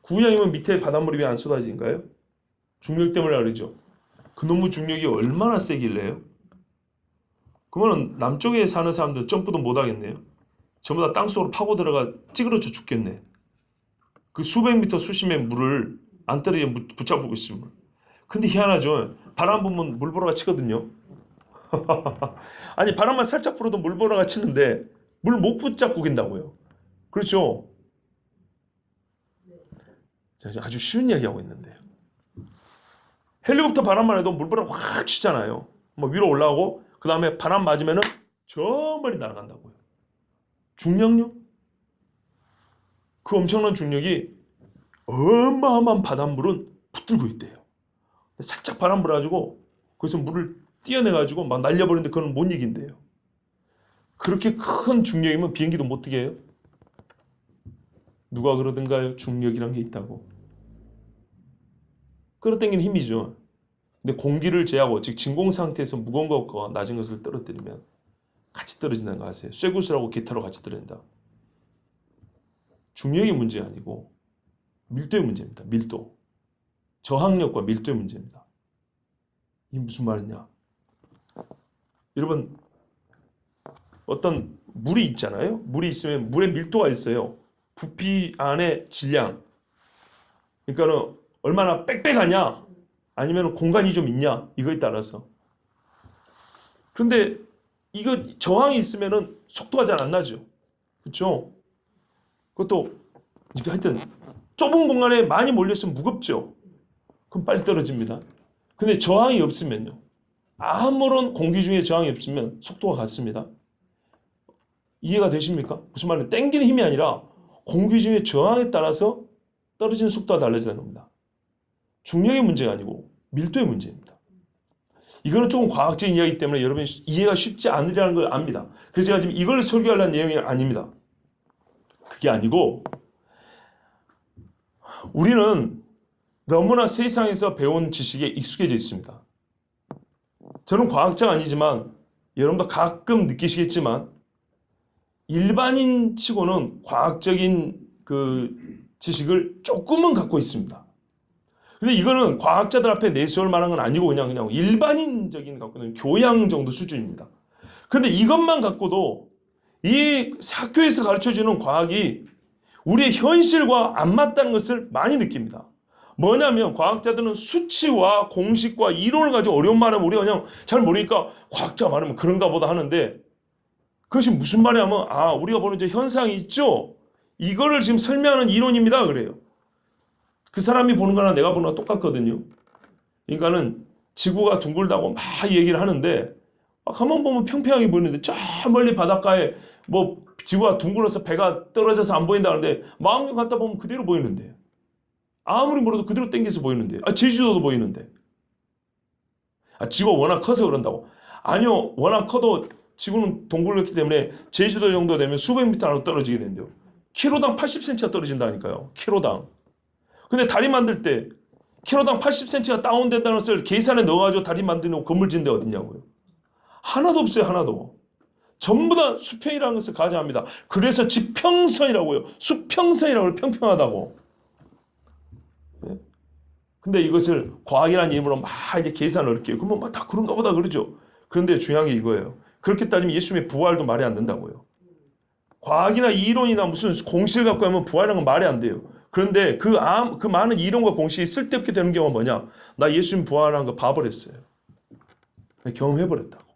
구형이면 밑에 바닷물이 왜 안 쏟아진가요? 중력 때문에 그러죠. 그놈의 중력이 얼마나 세길래요? 그러면 남쪽에 사는 사람들 점프도 못 하겠네요. 전부 다 땅속으로 파고 들어가 찌그러져 죽겠네. 그 수백 미터 수심의 물을 안 떨어지게 붙잡고 있으면. 근데 희한하죠. 바람 불면 물보라가 치거든요. 아니, 바람만 살짝 불어도 물보라가 치는데 물 못 붙잡고 긴다고요. 그렇죠? 제가 아주 쉬운 이야기하고 있는데요. 헬리콥터 바람만 해도 물보라가 확 치잖아요. 뭐 위로 올라오고 그 다음에 바람 맞으면은 저 멀리 날아간다고요. 중력요? 그 엄청난 중력이 어마어마한 바닷물은 붙들고 있대요. 살짝 바람 불어가지고 거기서 물을 띄어내가지고 막 날려버리는데 그건 못 이긴대요. 그렇게 큰 중력이면 비행기도 못 뛰게 해요. 누가 그러던가요? 중력이란 게 있다고. 끌어당기는 힘이죠. 근데 공기를 제하고 즉 진공 상태에서 무거운 것과 낮은 것을 떨어뜨리면 같이 떨어진다는 거 아세요? 쇠구슬하고 기타로 같이 떨어진다. 중력의 문제 아니고 밀도의 문제입니다. 밀도. 저항력과 밀도의 문제입니다. 이게 무슨 말이냐? 여러분, 어떤 물이 있잖아요. 물이 있으면 물의 밀도가 있어요. 부피 안의 질량. 그러니까는 얼마나 빽빽하냐, 아니면 공간이 좀 있냐, 이거에 따라서. 그런데 이거 저항이 있으면은 속도가 잘 안 나죠. 그렇죠? 그것도 하여튼 좁은 공간에 많이 몰렸으면 무겁죠. 그럼 빨리 떨어집니다. 근데 저항이 없으면요. 아무런 공기 중에 저항이 없으면 속도가 같습니다. 이해가 되십니까? 무슨 말이냐? 땡기는 힘이 아니라 공기 중에 저항에 따라서 떨어지는 속도가 달라진다는 겁니다. 중력의 문제가 아니고 밀도의 문제입니다. 이거는 조금 과학적인 이야기 때문에 여러분이 이해가 쉽지 않으리라는 걸 압니다. 그래서 제가 지금 이걸 설교하려는 내용이 아닙니다. 그게 아니고 우리는 너무나 세상에서 배운 지식에 익숙해져 있습니다. 저는 과학자가 아니지만 여러분도 가끔 느끼시겠지만 일반인 치고는 과학적인 그 지식을 조금은 갖고 있습니다. 근데 이거는 과학자들 앞에 내세울 만한 건 아니고 그냥 일반인적인 갖고는 교양 정도 수준입니다. 근데 이것만 갖고도 이 학교에서 가르쳐주는 과학이 우리의 현실과 안 맞다는 것을 많이 느낍니다. 뭐냐면 과학자들은 수치와 공식과 이론을 가지고 어려운 말하면 우리가 그냥 잘 모르니까 과학자 말하면 그런가 보다 하는데 그것이 무슨 말이냐면 우리가 보는 저 현상이 있죠? 이거를 지금 설명하는 이론입니다. 그래요. 그 사람이 보는 거랑 내가 보는 거랑 똑같거든요. 그러니까는 지구가 둥글다고 막 얘기를 하는데 가만 보면 평평하게 보이는데 저 멀리 바닷가에 뭐 지구가 둥글어서 배가 떨어져서 안 보인다 하는데 마음껏 갖다 보면 그대로 보이는데 아무리 물어도 그대로 땡겨서 보이는데 제주도도 보이는데 지구가 워낙 커서 그런다고. 아니요. 워낙 커도 지구는 동글었기 때문에 제주도 정도 되면 수백 미터 안으로 떨어지게 된대요. 키로당 80cm가 떨어진다니까요. 키로당. 근데 다리 만들 때 키로당 80cm가 다운된다는 것을 계산에 넣어가지고 다리 만드는 건물 짓는 데 어딨냐고요. 하나도 없어요. 하나도. 전부 다 수평이라는 것을 가정합니다. 그래서 지평선이라고요. 수평선이라고 평평하다고. 네? 근데 이것을 과학이라는 이름으로 막 이제 계산을 어렵게 그러면 막 다 그런가 보다 그러죠. 그런데 중요한 게 이거예요. 그렇게 따지면 예수님의 부활도 말이 안 된다고요. 과학이나 이론이나 무슨 공식을 갖고 하면 부활이라는 건 말이 안 돼요. 그런데 그 많은 이론과 공식이 쓸데없게 되는 경우가 뭐냐? 나 예수님 부활한 거 봐버렸어요. 경험해버렸다고.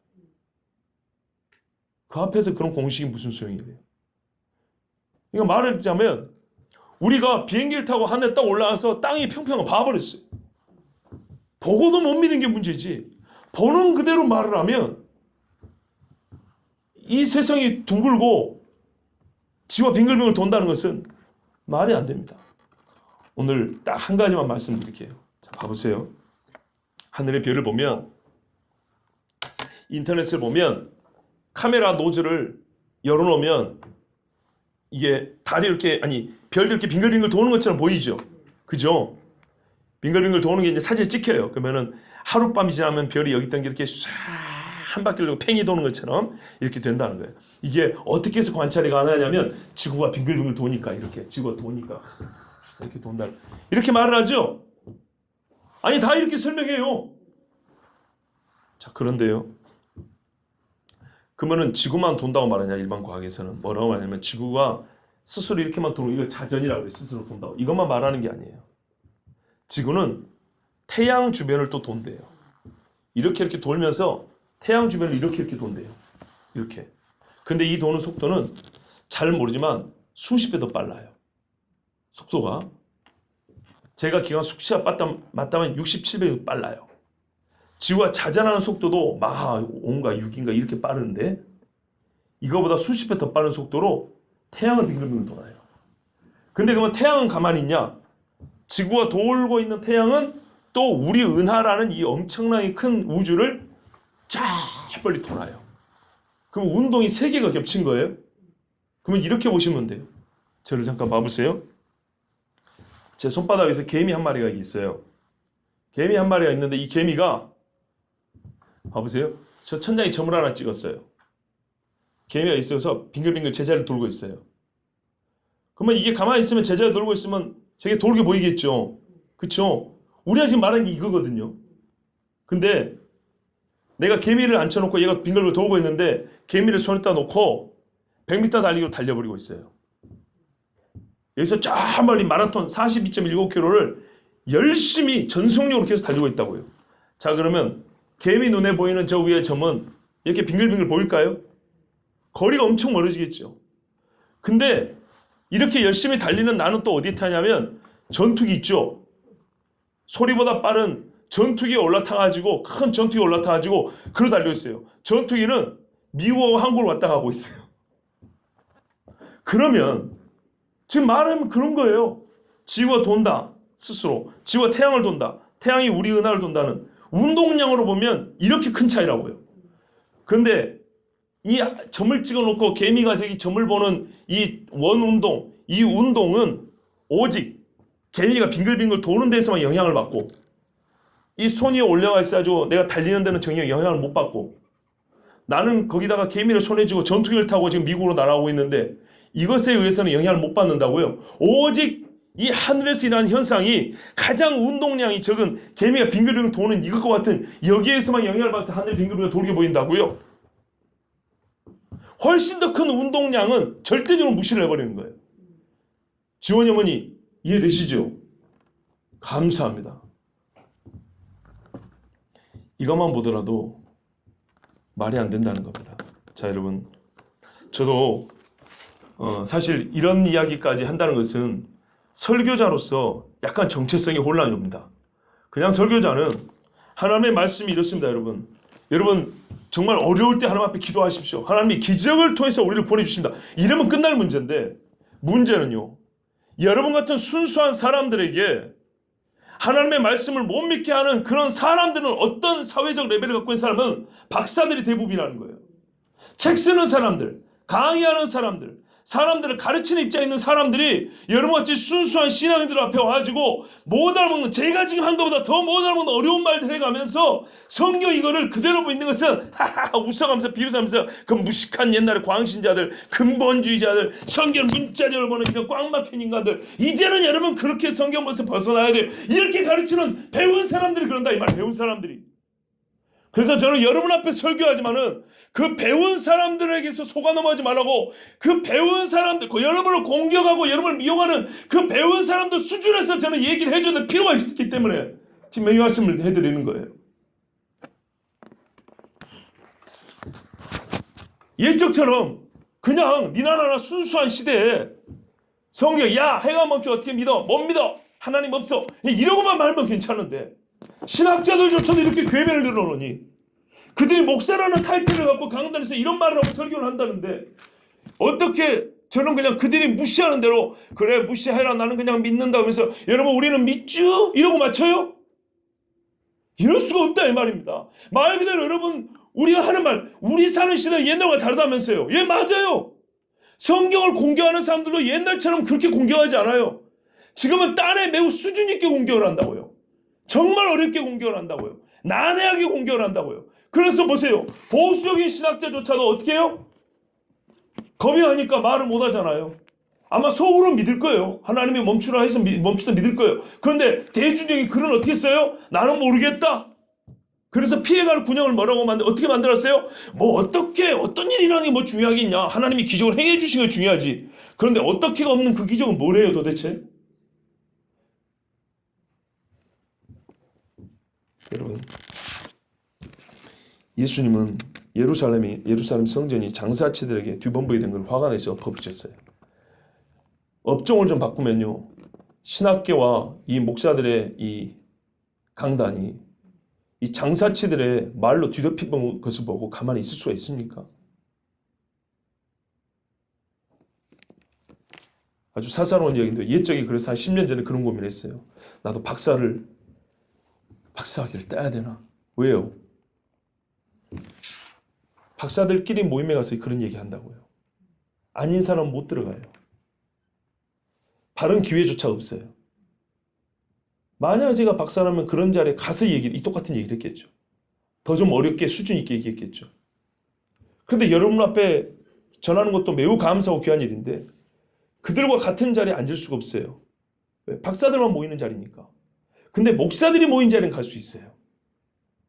그 앞에서 그런 공식이 무슨 소용이래요? 이거 말을 하자면 우리가 비행기를 타고 하늘에 딱 올라가서 땅이 평평한 거 봐버렸어요. 보고도 못 믿는 게 문제지. 보는 그대로 말을 하면 이 세상이 둥글고 지구가 빙글빙글 돈다는 것은 말이 안 됩니다. 오늘 딱 한 가지만 말씀드릴게요. 자, 봐보세요. 하늘의 별을 보면 인터넷을 보면 카메라 노즐을 열어놓으면 이게 달이 이렇게 별이 이렇게 빙글빙글 도는 것처럼 보이죠. 그죠? 빙글빙글 도는 게 이제 사진에 찍혀요. 그러면은 하룻밤이 지나면 별이 여기 있던 게 이렇게 쫙 한 바퀴 돌고 팽이 도는 것처럼 이렇게 된다는 거예요. 이게 어떻게 해서 관찰이 가능하냐면 지구가 빙글빙글 도니까 이렇게 지구가 도니까 이렇게 돈다. 이렇게 말을 하죠. 아니 다 이렇게 설명해요. 자 그런데요. 그러면은 지구만 돈다고 말하냐 일반 과학에서는 뭐라고 말하냐면 지구가 스스로 이렇게만 도는 이걸 자전이라고 해요. 스스로 돈다고. 이것만 말하는 게 아니에요. 지구는 태양 주변을 또 돈대요. 이렇게 돌면서 태양 주변을 이렇게 돈대요. 이렇게. 근데 이 도는 속도는 잘 모르지만 수십 배 더 빨라요. 속도가. 제가 기관 수치가 맞다면 67배 빨라요. 지구가 자전하는 속도도 마하 5인가 6인가 이렇게 빠른데 이거보다 수십 배 더 빠른 속도로 태양을 빙글빙글 돌아요. 근데 그러면 태양은 가만히 있냐? 지구가 돌고 있는 태양은 또 우리 은하라는 이 엄청나게 큰 우주를 쫙 빨리 돌아요. 그럼 운동이 세 개가 겹친 거예요. 그러면 이렇게 보시면 돼요. 저를 잠깐 봐보세요. 제 손바닥에서 개미 한 마리가 있어요. 개미 한 마리가 있는데 이 개미가 봐보세요. 저 천장에 점을 하나 찍었어요. 개미가 있어서 빙글빙글 제자리를 돌고 있어요. 그러면 이게 가만히 있으면 제자리를 돌고 있으면 되게 돌게 보이겠죠. 그쵸? 우리가 지금 말하는 게 이거거든요. 근데 내가 개미를 앉혀놓고 얘가 빙글빙글 돌고 있는데 개미를 손에다 놓고 100m 달리기로 달려버리고 있어요. 여기서 쫙 멀리 마라톤 42.19km를 열심히 전속력으로 계속 달리고 있다고요. 자 그러면 개미 눈에 보이는 저 위의 점은 이렇게 빙글빙글 보일까요? 거리가 엄청 멀어지겠죠. 근데 이렇게 열심히 달리는 나는 또 어디에 타냐면 전투기 있죠. 소리보다 빠른 전투기에 올라타가지고 큰 전투기에 올라타가지고 그러 달려있어요. 전투기는 미국하고 한국을 왔다 가고 있어요. 그러면 지금 말하면 그런 거예요. 지구가 돈다 스스로. 지구가 태양을 돈다. 태양이 우리 은하를 돈다는 운동량으로 보면 이렇게 큰 차이라고요. 그런데 이 점을 찍어놓고 개미가 저기 점을 보는 이 원운동, 이 운동은 오직 개미가 빙글빙글 도는 데서만 영향을 받고 이 손 위에 올라가 있어가지고 내가 달리는 데는 전혀 영향을 못 받고 나는 거기다가 개미를 손에 쥐고 전투기를 타고 지금 미국으로 날아오고 있는데 이것에 의해서는 영향을 못 받는다고요. 오직 이 하늘에서 일어나는 현상이 가장 운동량이 적은 개미가 빙글빙글 도는 이것과 같은 여기에서만 영향을 받아서 하늘이 빙글빙글 돌게 보인다고요. 훨씬 더 큰 운동량은 절대적으로 무시를 해버리는 거예요. 지원이 어머니 이해되시죠? 감사합니다. 이것만 보더라도 말이 안 된다는 겁니다. 자 여러분 저도 사실 이런 이야기까지 한다는 것은 설교자로서 약간 정체성이 혼란이 옵니다. 그냥 설교자는 하나님의 말씀이 이렇습니다. 여러분 정말 어려울 때 하나님 앞에 기도하십시오. 하나님이 기적을 통해서 우리를 보내주신다. 이러면 끝날 문제인데 문제는요. 여러분 같은 순수한 사람들에게 하나님의 말씀을 못 믿게 하는 그런 사람들은 어떤 사회적 레벨을 갖고 있는 사람은 박사들이 대부분이라는 거예요. 책 쓰는 사람들, 강의하는 사람들, 사람들을 가르치는 입장에 있는 사람들이 여러분같이 순수한 신앙인들 앞에 와가지고 못 알아먹는 제가 지금 한 것보다 더 못 알아먹는 어려운 말들 해가면서 성경 이거를 그대로 보고 있는 것은 하하하 웃어가면서 비웃으면서 그 무식한 옛날의 광신자들 근본주의자들 성경 문자적으로 보는 이런 꽉 막힌 인간들 이제는 여러분 그렇게 성경 벌써 벗어나야 돼요. 이렇게 가르치는 배운 사람들이 그런다 이 말. 배운 사람들이. 그래서 저는 여러분 앞에 설교하지만은 그 배운 사람들에게서 속아 넘어가지 말라고 그 배운 사람들, 여러분을 공격하고 여러분을 미용하는 그 배운 사람들 수준에서 저는 얘기를 해줘야 될 필요가 있기 때문에 지금 이 말씀을 해드리는 거예요. 옛적처럼 그냥 니나나나 순수한 시대에 성경 야 해가 멈춰 어떻게 믿어? 못 믿어. 하나님 없어. 이러고만 말면 괜찮은데 신학자들조차도 이렇게 괴변을 늘어놓으니 그들이 목사라는 타이틀을 갖고 강단에서 이런 말을 하고 설교를 한다는데 어떻게 저는 그냥 그들이 무시하는 대로 그래 무시해라 나는 그냥 믿는다 하면서 여러분 우리는 믿죠? 이러고 맞춰요? 이럴 수가 없다 이 말입니다. 말 그대로 여러분 우리가 하는 말 우리 사는 시대는 옛날과 다르다면서요. 예 맞아요. 성경을 공격하는 사람들도 옛날처럼 그렇게 공격하지 않아요. 지금은 딴에 매우 수준 있게 공격을 한다고요. 정말 어렵게 공격을 한다고요. 난해하게 공격을 한다고요. 그래서 보세요. 보수적인 신학자조차도 어떻게 해요? 겁이 나니까 말을 못 하잖아요. 아마 속으로 믿을 거예요. 하나님이 멈추라 해서 멈추다 믿을 거예요. 그런데 대중적인 글은 어떻게 써요? 나는 모르겠다. 그래서 피해갈 군형을 어떻게 만들었어요? 뭐 어떤 일이 일어나는 게 뭐 중요하겠냐. 하나님이 기적을 행해 주신 게 중요하지. 그런데 어떻게가 없는 그 기적은 뭐래요 도대체? 여러분, 예수님은 예루살렘 성전이 장사치들에게 뒤범벅이 된 걸 화가 내서 엎어주셨어요. 업종을 좀 바꾸면요, 신학계와 이 목사들의 이 강단이 이 장사치들의 말로 뒤덮인 것을 보고 가만히 있을 수가 있습니까? 아주 사사로운 이야기인데, 옛적에 그래서 한 10년 전에 그런 고민을 했어요. 나도 박사학위를 따야 되나? 왜요? 박사들끼리 모임에 가서 그런 얘기 한다고요. 아닌 사람은 못 들어가요. 바른 기회조차 없어요. 만약 제가 박사라면 그런 자리에 가서 이 똑같은 얘기를 했겠죠. 더 좀 어렵게 수준 있게 얘기했겠죠. 그런데 여러분 앞에 전하는 것도 매우 감사하고 귀한 일인데 그들과 같은 자리에 앉을 수가 없어요. 왜? 박사들만 모이는 자리니까. 근데 목사들이 모인 자리는 갈 수 있어요.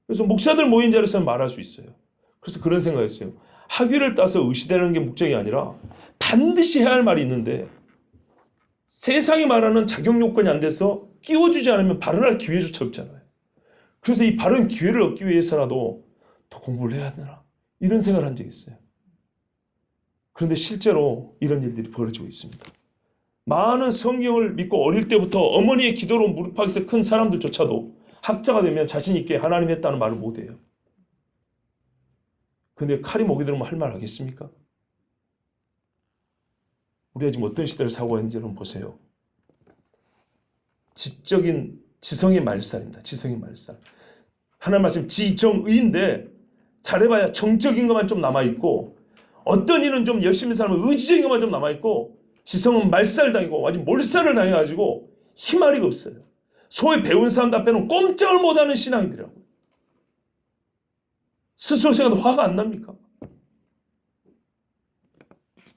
그래서 목사들 모인 자리에서는 말할 수 있어요. 그래서 그런 생각했어요. 학위를 따서 의시되는 게 목적이 아니라 반드시 해야 할 말이 있는데 세상이 말하는 자격 요건이 안 돼서 끼워주지 않으면 발언할 기회조차 없잖아요. 그래서 이 발언 기회를 얻기 위해서라도 더 공부를 해야 되나 이런 생각을 한 적이 있어요. 그런데 실제로 이런 일들이 벌어지고 있습니다. 많은 성경을 믿고 어릴 때부터 어머니의 기도로 무릎팍에서 큰 사람들조차도 학자가 되면 자신 있게 하나님 했다는 말을 못해요. 근데 칼이 목이 들으면 할 말 하겠습니까? 우리가 지금 어떤 시대를 사고 있는지 여러분 보세요. 지성의 말살입니다. 지성의 말살. 하나님 말씀 지정의인데 잘해봐야 정적인 것만 좀 남아있고 어떤 일은 좀 열심히 살면 의지적인 것만 좀 남아있고 지성은 말살당이고 완전 몰살을 당해가지고 희마리가 없어요. 소위 배운 사람들 앞에는 꼼짝을 못하는 신앙인들이라고. 스스로 생각도 화가 안 납니까?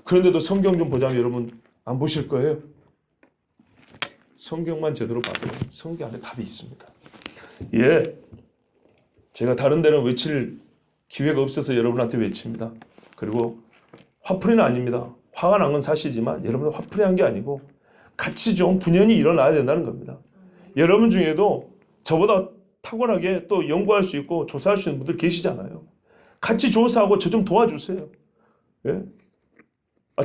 그런데도 성경 좀 보자면 여러분 안 보실 거예요. 성경만 제대로 봐도 성경 안에 답이 있습니다. 예, 제가 다른 데는 외칠 기회가 없어서 여러분한테 외칩니다. 그리고 화풀이는 아닙니다. 화가 난 건 사실이지만 여러분 화풀이한 게 아니고 같이 좀 분연히 일어나야 된다는 겁니다. 여러분 중에도 저보다 탁월하게 또 연구할 수 있고 조사할 수 있는 분들 계시잖아요. 같이 조사하고 저 좀 도와주세요. 예?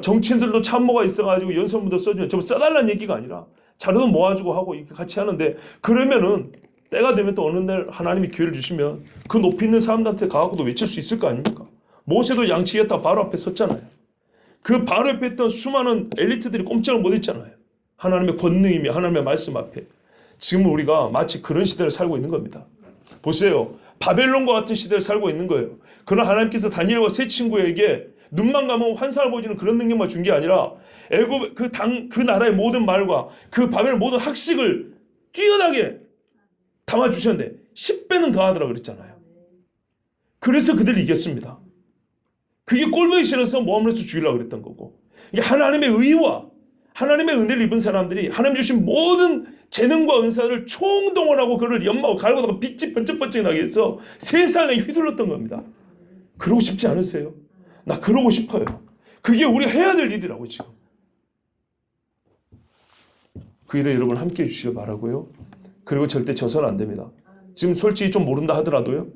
정치인들도 참모가 있어가지고 연설문도 써주면 저 써달라는 얘기가 아니라 자료도 모아주고 하고 이렇게 같이 하는데 그러면은 때가 되면 또 어느 날 하나님이 기회를 주시면 그 높이 있는 사람들한테 가갖고도 외칠 수 있을 거 아닙니까? 모세도 양치겠다 바로 앞에 섰잖아요. 그 바로 옆에 있던 수많은 엘리트들이 꼼짝을 못했잖아요. 하나님의 권능이며 하나님의 말씀 앞에. 지금 우리가 마치 그런 시대를 살고 있는 겁니다. 보세요. 바벨론과 같은 시대를 살고 있는 거예요. 그러나 하나님께서 다니엘과 세 친구에게 눈만 감으면 환상을 보여주는 그런 능력만 준 게 아니라 애굽 그 나라의 모든 말과 그 바벨론 모든 학식을 뛰어나게 담아주셨는데 10배는 더 하더라 그랬잖아요. 그래서 그들이 이겼습니다. 그게 꼴보기 싫어서 모함으로서 죽이려고 그랬던 거고. 이게 하나님의 의와 하나님의 은혜를 입은 사람들이 하나님 주신 모든 재능과 은사를 총동원하고 그를 연마하고 갈고다가 빛이 번쩍번쩍 나게 해서 세상에 휘둘렀던 겁니다. 그러고 싶지 않으세요? 나 그러고 싶어요. 그게 우리가 해야 될 일이라고 지금. 그 일에 여러분 함께해 주시기 바라고요. 그리고 절대 져서는 안 됩니다. 지금 솔직히 좀 모른다 하더라도요.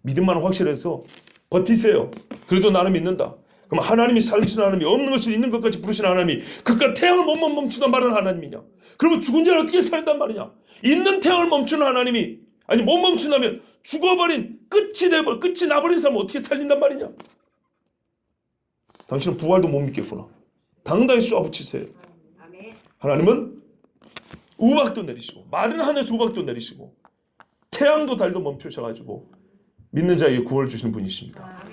믿음만 확실해서 버티세요. 그래도 나는 믿는다. 그럼 하나님이 살리시는 하나님이 없는 것을 있는 것까지 부르시는 하나님이 그깟 태양을 못 멈추단 말은 하나님이냐? 그러면 죽은 자를 어떻게 살린단 말이냐? 있는 태양을 멈추는 하나님이 아니 못 멈춘다면 죽어버린 끝이 나버린 사람을 어떻게 살린단 말이냐? 당신은 부활도 못 믿겠구나. 당당히 쏘아붙이세요. 하나님은 우박도 내리시고 마른 하늘에서 우박도 내리시고 태양도 달도 멈추셔가지고 믿는 자에게 구원을 주시는 분이십니다.